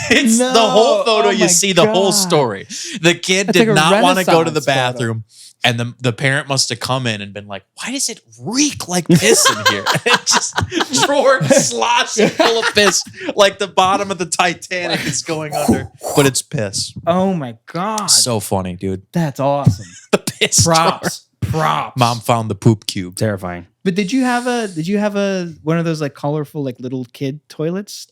it's No. the whole photo. Oh You my see the whole God. story. The kid That's did like a not want to go to the Renaissance photo. bathroom. And the parent must have come in and been like, why does it reek like piss in here? And it just drawer sloshing full of piss, like the bottom of the Titanic is going under. But it's piss. Oh my God. So funny, dude. That's awesome. The piss Props. Props. drawer. Mom found the poop cube. Terrifying. But did you have a one of those like colorful like little kid toilets?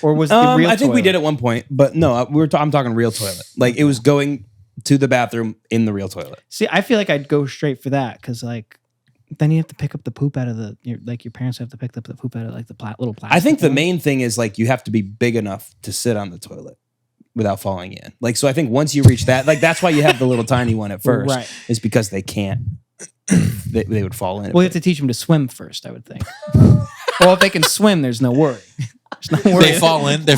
Or was it the real I think we toilet? did at one point, but no, I'm talking real toilet. Like it was going to the bathroom in the real toilet. See, I feel like I'd go straight for that because like then you have to pick up the poop out of your parents have to pick up the poop out of like the little plastic. I think the one. main thing is like you have to be big enough to sit on the toilet without falling in. Like, so I think once you reach that, like that's why you have the little tiny one at first, Right. is because they can't. They would fall in. Well, you have to teach them to swim first, I would think. Well, if they can swim, there's no worry. There's no worry. They fall in. They're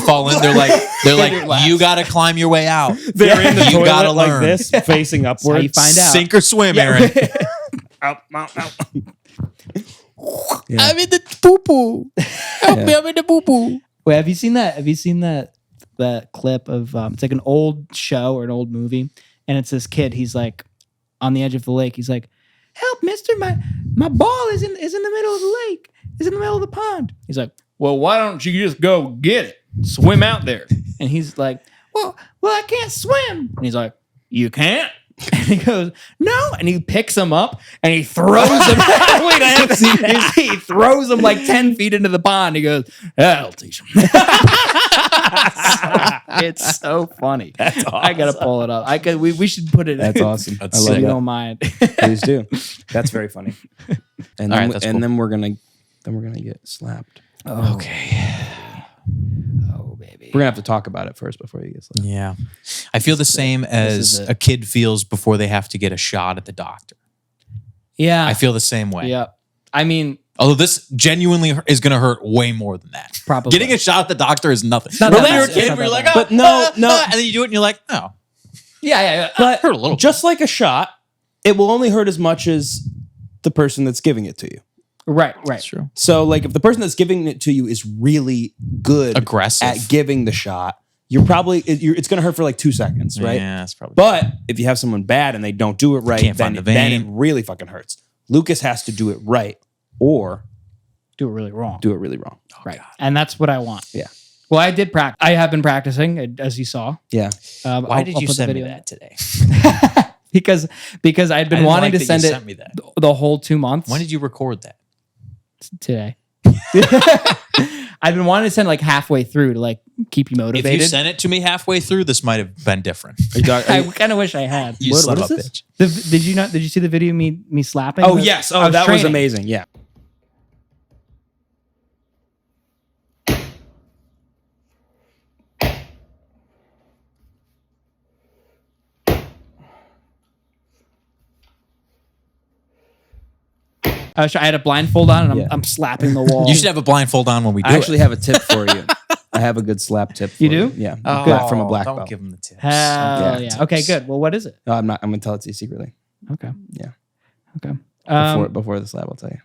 like, you got to climb your way out. They're in the You toilet gotta like learn. this, facing That's how you upwards. find out. Sink or swim, Aaron. Out. I'm in the poo poo. Help me, I'm in the poo poo. Wait, have you seen that? Have you seen that clip of it's like an old show or an old movie, and it's this kid. He's like on the edge of the lake. He's like, "Help, mister! My ball is in the middle of the lake. Is in the middle of the pond." He's like, "Well, why don't you just go get it? Swim out there." And he's like, "Well, I can't swim." And he's like, "You can't?" And he goes, "No," and he picks him up and he throws him. Wait, I haven't seen that. He throws him like 10 feet into the pond. He goes, "I'll teach him." It's so funny. That's awesome. I gotta pull it up. We should put it. That's awesome. That's I If love you that. don't mind. Please do. That's very funny. And All then, right, that's cool. then we're gonna get slapped. Okay. Oh baby. We're gonna have to talk about it first before you get slapped. Yeah. I feel the same is as it. a kid feels before they have to get a shot at the doctor. Yeah. I feel the same way. Yeah. I mean, Although this genuinely is going to hurt way more than that. probably Getting a shot at the doctor is nothing. not Remember that when you were a bad. kid It's not where you're that like, bad. But no. and then you do it and you're like, oh. Yeah. But hurt a little. just like a shot, it will only hurt as much as the person that's giving it to you. Right. true. So, like, if the person that's giving it to you is really good Aggressive. at giving the shot, it's going to hurt for like 2 seconds, right? Yeah, that's probably. But if you have someone bad and they don't do it right, Can't then find the then it vein. really fucking hurts. Lucas has to do it right or Do it really wrong. do it really wrong. Right. And that's what I want. Yeah. Well, I did practice. I have been practicing, as you saw. Yeah. Why did you put the send me video that today? because I'd been wanting to send sent me it that. the whole 2 months. When did you record that? Today? I've been wanting to send like halfway through to like keep you motivated. If you sent it to me halfway through, this might have been different. I kind of wish I had. You son of a is bitch. Did you not? Did you see the video of me slapping? Oh yes. Oh, that was training. amazing. Yeah. I had a blindfold on and Yeah. I'm slapping the wall. You should have a blindfold on when we do I actually it. have a tip for you. I have a good slap tip. For You do? Yeah. Oh, Good from a black don't belt. give him the tips. Hell Yeah. yeah. Okay, good. Well, what is it? No, I'm not. I'm gonna tell it to you secretly. Okay. Yeah. Okay. Before the slap, I'll tell you.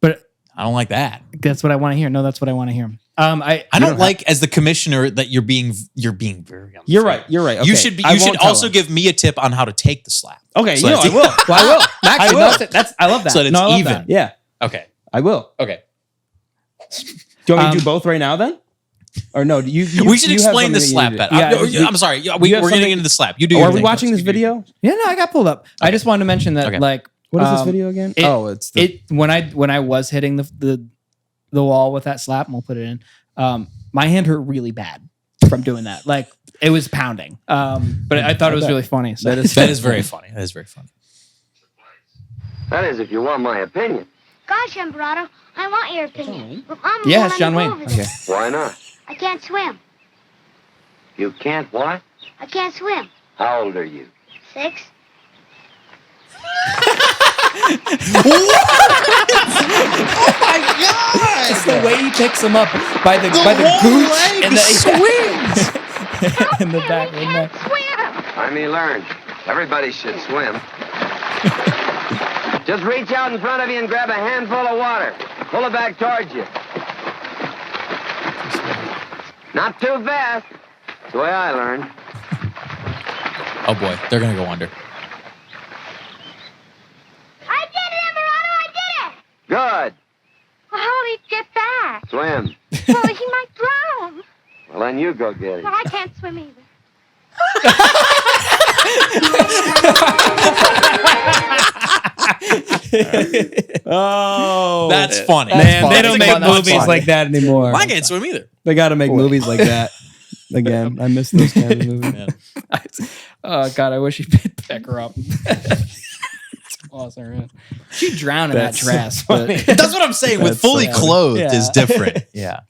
But I don't like that. that's what I want to hear. No, that's what I want to hear. I don't like as the commissioner that you're being very unfair. You're right. You're right. You Okay. should be. I You should won't tell also him. give me a tip on how to take the slap. Okay. So You know, I that's- will. Well, I will. Max, I will. that's I love that. So that it's No, I love even. that. Yeah. Okay. I will. Okay. Do you want me to do both right now then? Or no? You we should you have explain the something slap that bet. you need to do. I'm sorry. you We're have getting something- into the slap. You do. Oh, your are we thing watching first. this video? Yeah, no, I got pulled up. I just wanted to mention that, Okay. like, What is this video again? It's the when I was hitting the wall with that slap, and we'll put it in. My hand hurt really bad from doing that. Like it was pounding. But I thought it was bet. really funny. So. That is That is very funny. That is very funny. That is, if you want my opinion. Gosh, Emperado, I want your opinion. Look, I'm Yeah, going it's on John the Wayne. move with Okay. it. Why not? I can't swim. You can't what? I can't swim. How old are you? 6. It's the way he picks him up by the gooch and the in the back. I In the, can't swim. Time he learned. Everybody should swim. Just reach out in front of you and grab a handful of water. Pull it back towards you. Not too fast. That's the way I learned. Oh boy, they're gonna go under. I did it, Emperado, I did it. Good. Well, how did he get back? Swim. Well, he might drown. Well, then you go get it. Well, I can't swim either. Oh, That's funny. man, funny. they don't That's make funny. movies like that anymore. I can't swim either. They got to make movies like that again. I miss those kind of movies. Man. oh God, I wish he picked Becker up. It's awesome, man. She drowned in that That's dress. so funny. But That's what I'm saying. With That's so fully funny. clothed Yeah. is different. Yeah.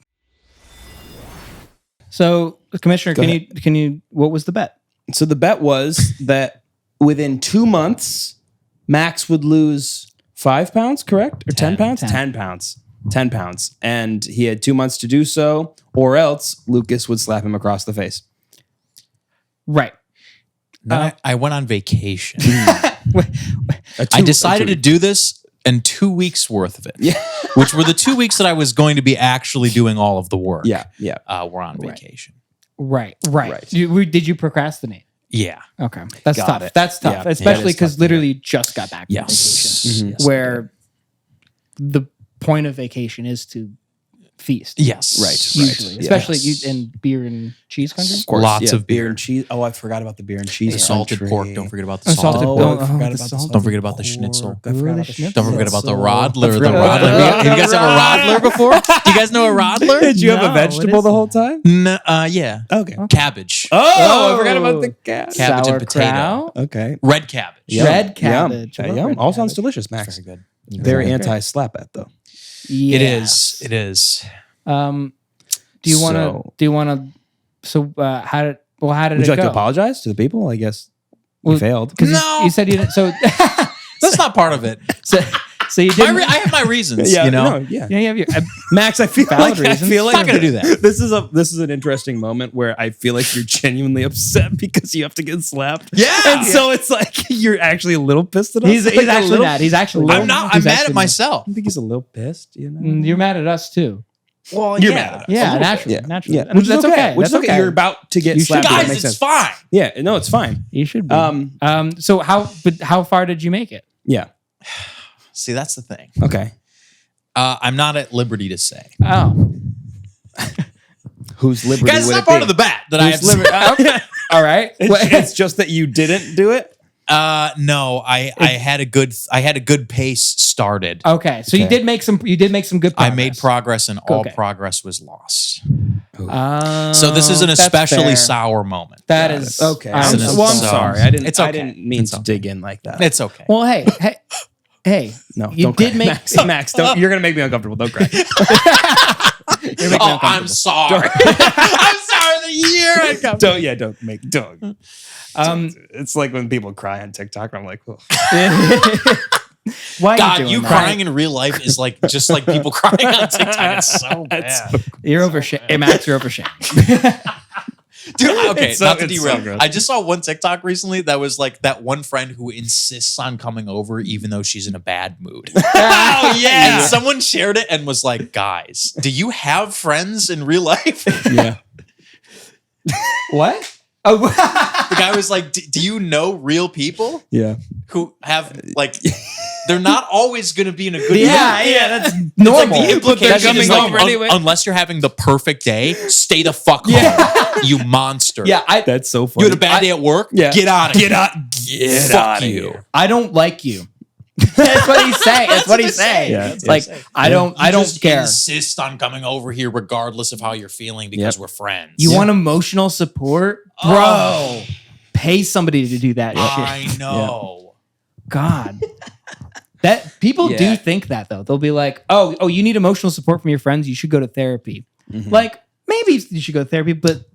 so, Commissioner, Go can you? What was the bet? So the bet was that within 2 months, Max would lose 5 pounds, correct? Or 10 pounds? 10 pounds. 10 pounds. And he had 2 months to do so, or else Lucas would slap him across the face. Right. Then I went on vacation. A I two- decided a to do this in 2 weeks worth of it. Yeah. Which were the 2 weeks that I was going to be actually doing all of the work. Yeah, yeah. We're on vacation. Right. Right. Did you procrastinate? Yeah. Okay, that's Got tough. it. That's tough, Yeah, especially that is because tough, literally you just got back from Yes. vacation, Yes, where the point of vacation is to feast. Yes. Right. Usually, Yeah. especially Yes. in beer and cheese country. Of course, Lots yeah, of beer beer. and cheese. Oh, I forgot about the beer and cheese. The salted country. pork. Don't forget about the Salted salted pork. pork. I forgot the about the salt. salted Don't forget about the pork. schnitzel. I forgot about the Schnitzel. Don't forget about the schnitzel. rodler. I The forgot about rodler. the You guys have a rodler before? Do you guys know a rodler? Did you have No, a vegetable what the is whole time? No, yeah. Okay. Cabbage. Oh, I forgot about the cat. Cabbage and potato. Sauerkraut. Okay. Red cabbage. Yum. Red cabbage. Yum. I love Yum. red All sounds cabbage. delicious, Max. Very good. Very Very anti-slap bet though. Yeah. It is. It is. Do you want to? So- Do you want to? So how did? Well, how did Would it you like go? to apologize to the people? I guess Well, you failed. Because No. you said you didn't. So, That's not part of it. so you didn't. I have my reasons. Yeah, you know. no, yeah. yeah, you have your. Max, I feel Valid like I reasons. feel like Not gonna do that. This is an interesting moment where I feel like you're genuinely upset because you have to get slapped. Yeah. and so it's like you're actually a little pissed at us. He's Like, a actually little- mad. He's actually. I'm not. I'm he's mad actually at myself. I think he's a little pissed. You know, You're mad at us too. Well, You're mad at us. Yeah, A little naturally. bit. Naturally. Yeah, And which that's is okay. Which That's is okay. okay. You're about to get You should slapped. be. That Guys, makes it's sense. fine. Yeah, no, it's fine. You should be. Um, So how far did you make it? Yeah. See, that's the thing. Okay. I'm not at liberty to say. Oh. Whose liberty Guys, it's would not it part be? of the bat that I have to say. All right. It's just that you didn't do it. No, I had a good pace started. Okay, so you did make some good progress. I made progress, and all Okay. progress was lost. Oh, So this is an that's especially fair. sour moment. That is Okay. I'm It's an- Well, I'm so- sorry. It's okay. I didn't mean It's to okay. dig in like that. It's okay. Well, hey. No, You don't did cry. make- Max. You're gonna make me uncomfortable. Don't cry. You're making me I'm uncomfortable. sorry. I'm sorry that you're uncomfortable. Don't. It's like when people cry on TikTok. I'm like, oh. Why are God, doing you that? crying in real life is like just like people crying on TikTok. It's so bad. You're oversharing. Hey, Max, you're oversharing. Dude, okay, It's so- not to it's so derail. gross. I just saw one TikTok recently that was like that one friend who insists on coming over even though she's in a bad mood. Oh yeah. And someone shared it and was like, guys, do you have friends in real life? Yeah. What? Oh, The guy was like, do you know real people Yeah. who have like, they're not always going to be in a good mood. yeah, that's It's normal. like the implication is coming like, over anyway. unless you're having the perfect day, stay the fuck home, you monster. Yeah, That's so You funny. had a bad day at work? Yeah. Get out of here. Get Fuck out of you. here. I don't like you. That's what he's saying. That's what he's saying. Yeah. It's like I don't Just care. insist on coming over here regardless of how you're feeling because we're friends. You want emotional support, bro? Oh. Pay somebody to do that shit. I know. God. That people do Yeah. think that though. They'll be like, "Oh, you need emotional support from your friends. You should go to therapy." Mm-hmm. Like maybe you should go to therapy, but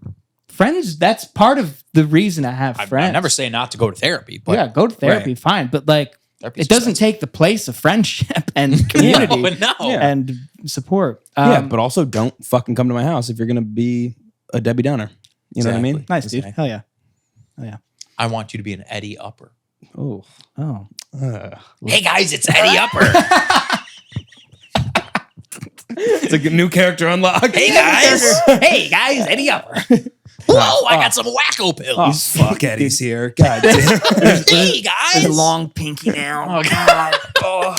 friends, that's part of the reason I have friends. I'm never saying not to go to therapy, but yeah, go to therapy, fine, but like Therapy's it doesn't expensive. take the place of friendship and community No. and support. Yeah, but also don't fucking come to my house if you're gonna be a Debbie Downer. You know what I mean? nice, dude. Hell yeah. I want you to be an Eddie Upper. Oh. Oh, Hey guys, it's Eddie Upper. It's a new character unlock. Hey guys. hey guys, Eddie Upper. Whoa, I got some wacko pills. Fuck Eddie's here. God damn. Hey guys. His long pinky now. Oh, God. Oh,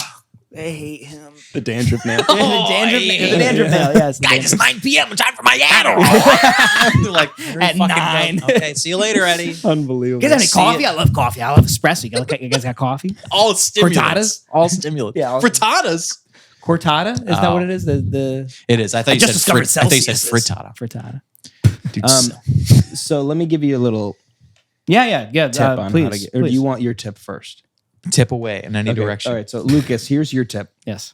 I hate him. The dandruff man. Oh, the dandruff, I hate the dandruff him. nail. Yes, the Guys, it's dandruff. 9 p.m. Time for my Adderall. You're like, At 9. Okay, see you later, Eddie. Unbelievable. You guys have any See coffee? it. I love coffee. I love espresso. You guys got coffee? All stimulants. Frittatas? All stimulants. Yeah, all- Frittatas. Cortada? Is that what it is? The It is. I thought you just said discovered I thought you said Celsius. frittata. frittata. Dude, So let me give you a little Yeah. tip on Please, how to get. Or do you want your tip first? tip away in any Okay, direction. All right. So Lucas, here's your tip Yes.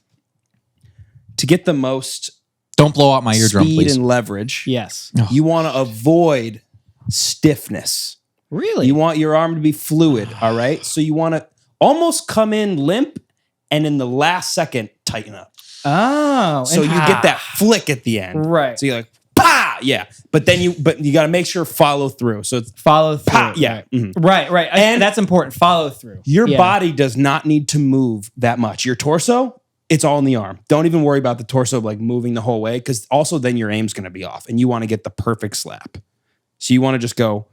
to get the most Don't blow out my eardrum, speed please. and leverage. Yes. You want to avoid stiffness. Really? You want your arm to be fluid. All right. So you want to almost come in limp, and in the last second tighten up. Oh. So you get that flick at the end. Right. So you're like, pa! Yeah. But you got to make sure follow through. So it's Follow through. pa! Yeah. Mhm. Right. And that's important. Follow through. Your Yeah. body does not need to move that much. Your torso, it's all in the arm. Don't even worry about the torso like moving the whole way, because also then your aim's going to be off, and you want to get the perfect slap. So you want to just go,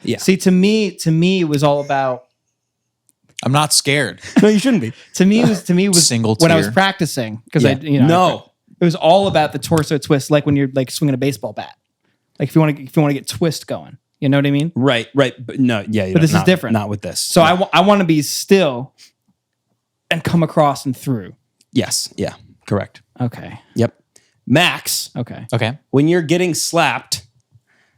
yeah. See, to me, it was all about. I'm not scared. No, you shouldn't be. To me, it was Single when I was tier. practicing because Yeah. No. it was all about the torso twist, like when you're like swinging a baseball bat. Like if you want to get twist going, you know what I mean? Right. But no, yeah. But this is different. Not with this. So I want to be still and come across and through. yes. Yeah. Correct. Okay. Yep. Max, Okay. Okay. when you're getting slapped,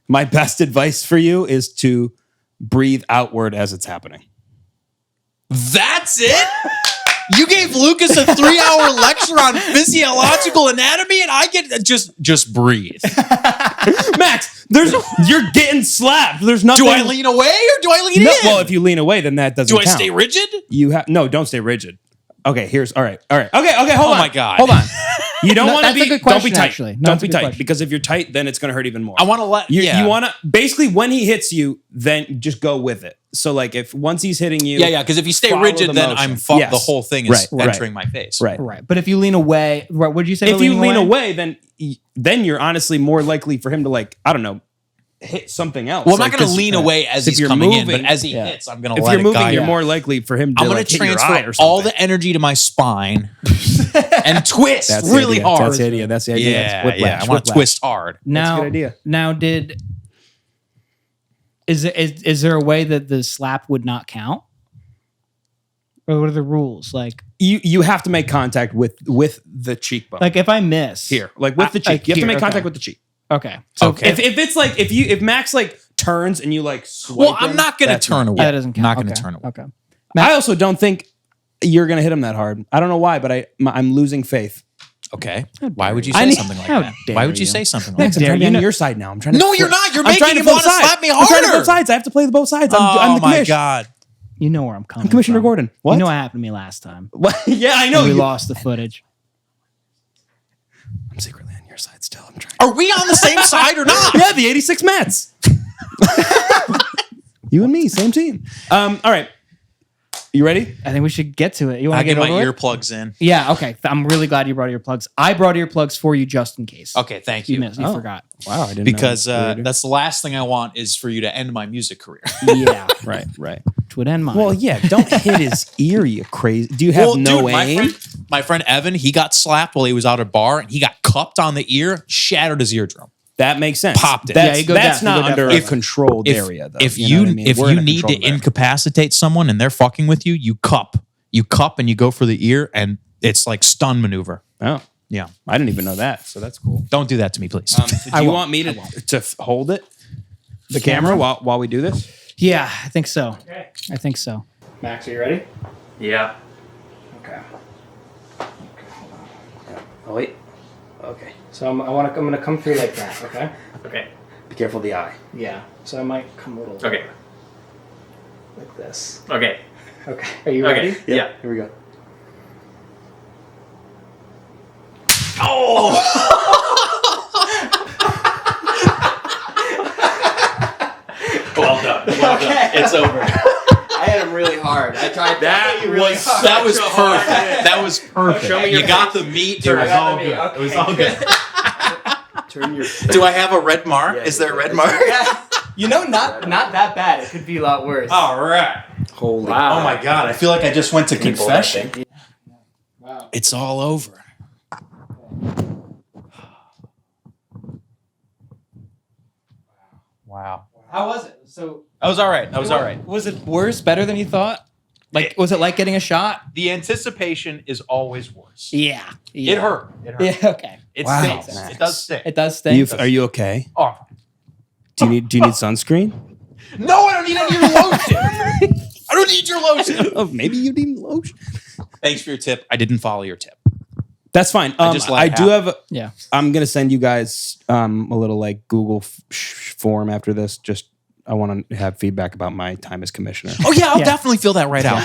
my best advice for you is to breathe outward as it's happening. That's it? You gave Lucas a 3-hour lecture on physiological anatomy, and I get just breathe. Max, you're getting slapped. There's nothing. Do I lean away or do I lean No, in? well, if you lean away, then that doesn't do I count. stay rigid? Don't stay rigid. Okay, all right. Okay, hold on. my God. Hold on. You don't No, want to that's a be, good don't be question, tight. actually. No, Don't that's a be good tight, question. because if you're tight, then it's going to hurt even more. I want to let You want to, basically when he hits you, then just go with it. So like once he's hitting you. Yeah, because if you stay follow rigid, the then motion. I'm Yes. the whole thing is Right. entering my face. Right. Right. But if you lean away, right? What did you say? If about you leaning lean away, then you're honestly more likely for him to like, I don't know, hit something else. Well, I'm not going to 'cause, lean away as if he's you're coming in, moving- but as he yeah. hits, I'm going to if let you're it moving, guide. you're more likely for him to I'm going like, to hit your eye transfer or all something. the energy to my spine and twist That's the really idea. hard. That's the idea. That's the idea. Yeah, That's whiplash, yeah. I want to whiplash. twist hard. Now, a good idea. Now, is there a way that the slap would not count? Or what are the rules? Like You have to make contact with the cheekbone. like if I miss here, like with the cheek. like You have to here, make contact okay. with the cheek. Okay. So Okay. If it's like if Max like turns and you like swipe Well, I'm him, not going to that's turn not- away. that doesn't count. Not going to Okay. turn away. Okay. I also don't think you're gonna hit him that hard. I don't know why, but I'm losing faith. Okay. Why would you I say need- something like how that? dare Why would you you. say something like Max, that? I'm trying to be you on know- your side now. I'm trying to. No, you're not. You're I'm making trying to him both want to sides. slap me I'm trying to harder. both sides. I have to play the both sides. I'm Oh the my commish. God. You know where I'm coming I'm Commissioner from. Gordon. What? You know what happened to me last time. What? Yeah, I know. We You- lost the footage. I'm secretly on your side still. I'm trying. Are we on the same side or not? Yeah, the 86 Mets. You and me, same team. All right. You ready? I think we should get to it. You want I to get get my over it? earplugs in. Yeah, okay. I'm really glad you brought earplugs. I brought earplugs for you just in case. Okay, thank You you. missed. You forgot. Wow, I didn't Because know. that's the last thing I want is for you to end my music career. Yeah. right. Which would end mine. Well, yeah. Don't hit his ear, you crazy. Do you have Well, no dude, aim? my friend Evan, he got slapped while he was out at a bar and he got cupped on the ear, shattered his eardrum. That makes sense. Popped it. That's, Yeah, you go that's down. You not go down under forever. a controlled If, area, though. if know you what I mean? if We're you in a need to controlled area. incapacitate someone and they're fucking with you, you cup and you go for the ear and it's like stun maneuver. Oh, Yeah. I didn't even know that. So that's cool. Don't do that to me, please. Do you want me to hold it, the camera, while we do this? yeah, I think so. Okay. I think so. Max, are you ready? yeah. Okay. Oh wait. Okay. So I'm gonna come through like that. Okay. Okay. Be careful of the eye. Yeah. So I might come a little Okay. Like this. Okay. Okay. Are you ready? Yeah. Here we go. Well done. Well done. It's over. I had him really hard. I tried That was perfect. That was perfect. Show me you your got the meat. It I was got all the good. meat. It was all good. Turn your. Do I have a red mark? Is there a red mark? You know, not that bad. It could be a lot worse. All right. Holy. Oh my God. I feel like I just went to confession. Wow. It's all over. Wow. How was it? So That was all right. That was all right. Was it worse? Better than you thought? Like, was it like getting a shot? The anticipation is always worse. Yeah. It hurt. It hurt. Yeah. Okay. It Wow. stings. Max. It does sting. It does stink. Are you okay? Oh. Do you need sunscreen? No, I don't need any of your lotion. I don't need your lotion. Oh, maybe you need lotion. Thanks for your tip. I didn't follow your tip. That's fine. just let I it do happen. have. Yeah. I'm gonna send you guys a little like Google form after this. Just I want to have feedback about my time as commissioner. Oh yeah, I'll Yeah. definitely fill that right out.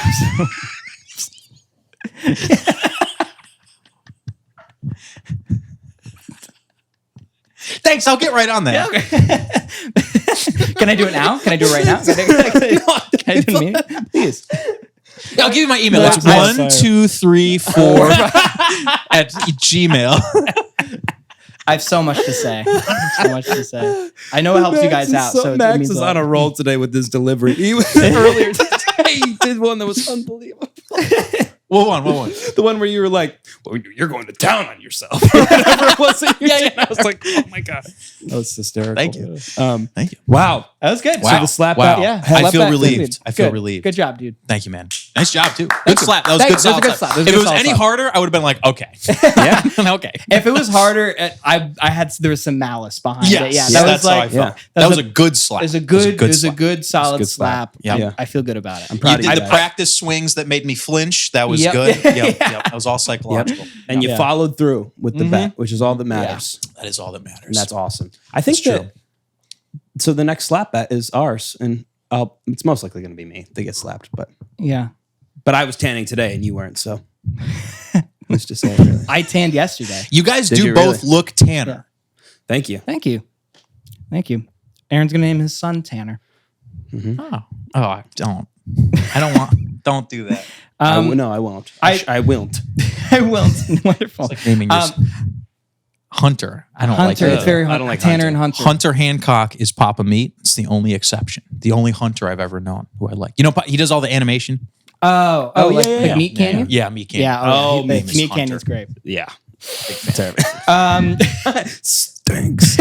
Thanks. I'll get right on that. Can I do it now? Can I do it right now? Can I do it immediately? Please. I'll give you my email. No, It's I'm 1, 2, 3, 4 at Gmail. I have so much to say. So much to say. I know it helps you guys out. So it Max means is a lot. on a roll today with this delivery. He was earlier today. He did one that was unbelievable. What one? The one where you were like, "Well, you're going to town on yourself." Whatever it was. Yeah. I was like, "Oh my god, that was hysterical." Thank you. Thank you. Wow. That was good. So the slap Wow. back. Yeah. I slap feel back. relieved. I feel Good. relieved. Good job, dude. Thank you, man. Nice job too. Good slap. That was Thank good. you. That was a good Solid slap. slap. That was a If good it was solid any slap. harder, I would have been like, okay, Yeah. okay. If it was harder, there was some malice behind Yes. it. Yeah, Yeah, that that's was how I like felt. Yeah. That was a good slap. it was a good slap. solid good slap. slap. Yeah. Yeah. I feel good about it. I'm You proud of did you the guys. practice swings that made me flinch. That was Yep. good. Yeah. Yep. That was all psychological. And you Yeah. followed through with the bet, which is all that matters. That is all that matters. And that's awesome. I think It's true. that. So the next slap bet is ours, and it's most likely going to be me that gets slapped. But Yeah. I was tanning today, and you weren't. So let's just say, really. I tanned yesterday. You guys Did do you both really? look tanner. Thank you. Thank you. Thank you. Aaron's gonna name his son Tanner. Oh, I don't. I don't want. Don't do that. No, I won't. I won't. I won't. Wonderful. It's like naming your. Hunter. I don't like Hunter. that. It's very I don't like Tanner Hunter. and Hunter. Hunter Hancock is Papa Meat. It's the only exception. The only Hunter I've ever known who I like. You know, he does all the animation. Oh, yeah, like, yeah, like yeah. Meat Canyon? Yeah, Meat Canyon. Yeah. Oh, Meat name is Hunter. Canyon's great. Yeah. Stinks.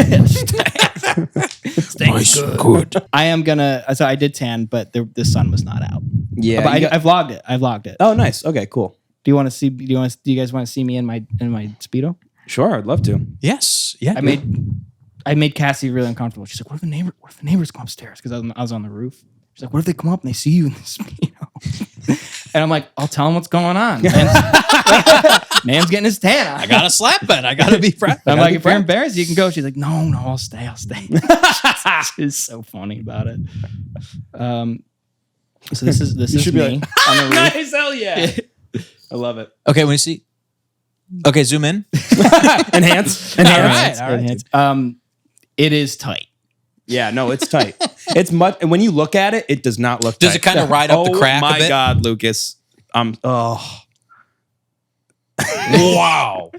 Nice, good. I am gonna. So I did tan, but the sun was not out. Yeah. But you got- I vlogged it. I vlogged it. oh, nice. Okay, cool. Do you want to see? Do you guys want to see me in my Speedo? Sure, I'd love to. Yes. Yeah. I made Cassie really uncomfortable. She's like, "What if the neighbors come upstairs?" Because I was on the roof. She's like, "What if they come up and they see you in the Speedo?" And I'm like, "I'll tell them what's going on." Man's getting his tan on. I got a slap bet. I got to be proud. I'm like, if you're embarrassed, you can go. She's like, no, I'll stay. She's so funny about it. So this is should be me on the roof. Nice, hell yeah. I love it. Okay, when you see. Okay, zoom in. Enhance. All right. Enhance. It is tight. Yeah, no, it's tight. It's much. And when you look at it, it does not look. Does tight. it kind of ride up the crack Oh a my bit? God, Lucas. Oh, Wow.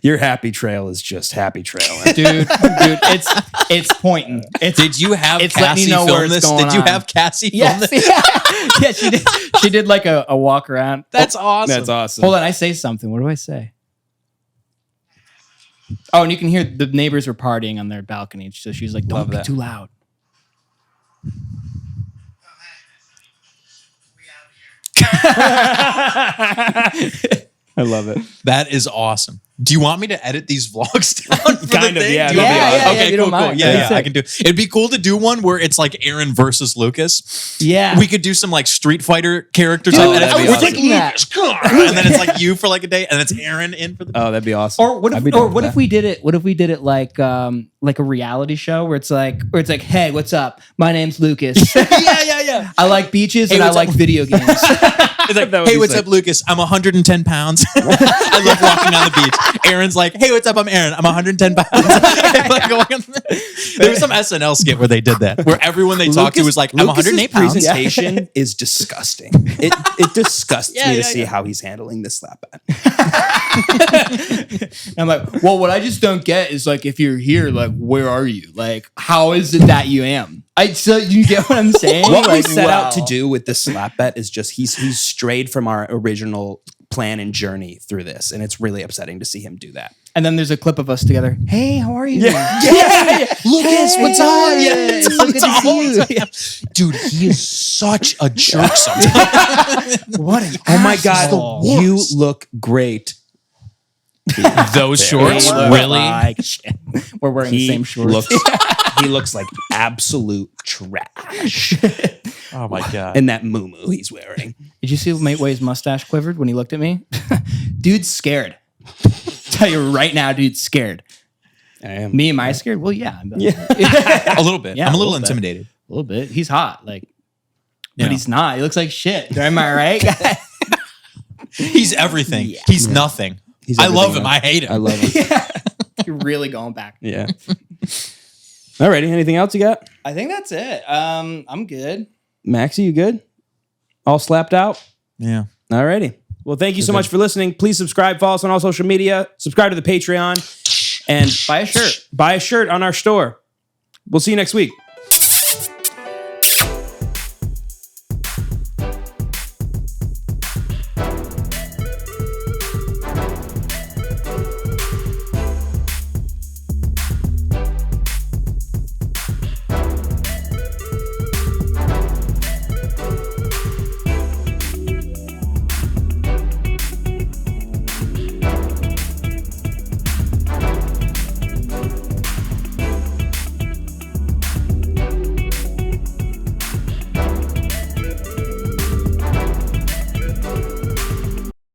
your happy trail is just happy trail. Dude, it's pointing. Did you have It's letting Cassie you know where film it's this? going Did you on. have Cassie film Yes. this? Yeah, she did. She did like a walk around. That's awesome. That's awesome. Hold on, I say something. What do I say? Oh, and you can hear the neighbors were partying on their balcony. So she's like, "Don't Love be that. too loud." I love it. That is awesome. Do you want me to edit these vlogs down? For Kind the of, thing? yeah, Do you want that'd me be to- awesome. Okay, you cool, don't cool. mind. Yeah, That's yeah, I it. can do. It'd be cool to do one where it's like Aaron versus Lucas. Yeah. We could do some like Street Fighter characters. Dude, and that'd be it's awesome. like Lucas, come on. And then it's like you for like a day, and it's Aaron in for the. Oh, that'd be awesome. Or what I'd be if, down or for what that. if we did it? What if we did it like a reality show where it's like, hey, what's up? My name's Lucas. yeah. I like beaches and I what's like up? video games. It's like, That would hey, be what's sick. up, Lucas? I'm 110 pounds. I love walking on the beach. Aaron's like, hey, what's up? I'm Aaron. I'm 110 pounds. Like, going on there was some SNL skit where they did that, where everyone they talked to was like, I'm Lucas's 108 pounds. presentation is disgusting. It disgusts me to see how he's handling this slap bat. I'm like, well, what I just don't get is like, if you're here, like, where are you? Like, how is it that you am? So you get what I'm saying? What we Like, set out to wow. do with the slap bet is just he's strayed from our original plan and journey through this, and it's really upsetting to see him do that. And then there's a clip of us together. Hey, how are you? Yeah. Lucas, what's up? Hey, Yeah, it's so good to see you. Dude, he is such a jerk sometimes. What an Oh my God, asshole. you look great. Those shorts, They look really? like shit. We're wearing the same shorts. He looks like absolute trash Oh my God. in that muumuu he's wearing. Did you see Mateway's mustache quivered when he looked at me? Dude's scared. Tell you right now, dude's scared. I am. Me, am I scared? Well, yeah. A little bit. Yeah, I'm a a little little bit. intimidated. A little bit. He's hot. Like, Yeah. but he's not. He looks like shit. Am I right? He's everything. He's nothing. He's I love everything him. I hate him. I love him. You're really going back. Yeah. Alrighty. Anything else you got? I think that's it. I'm good. Maxie, you good? All slapped out? Yeah. Alrighty. Well, thank you so much for listening. Please subscribe, follow us on all social media, subscribe to the Patreon, and Buy a shirt. buy a shirt on our store. We'll see you next week.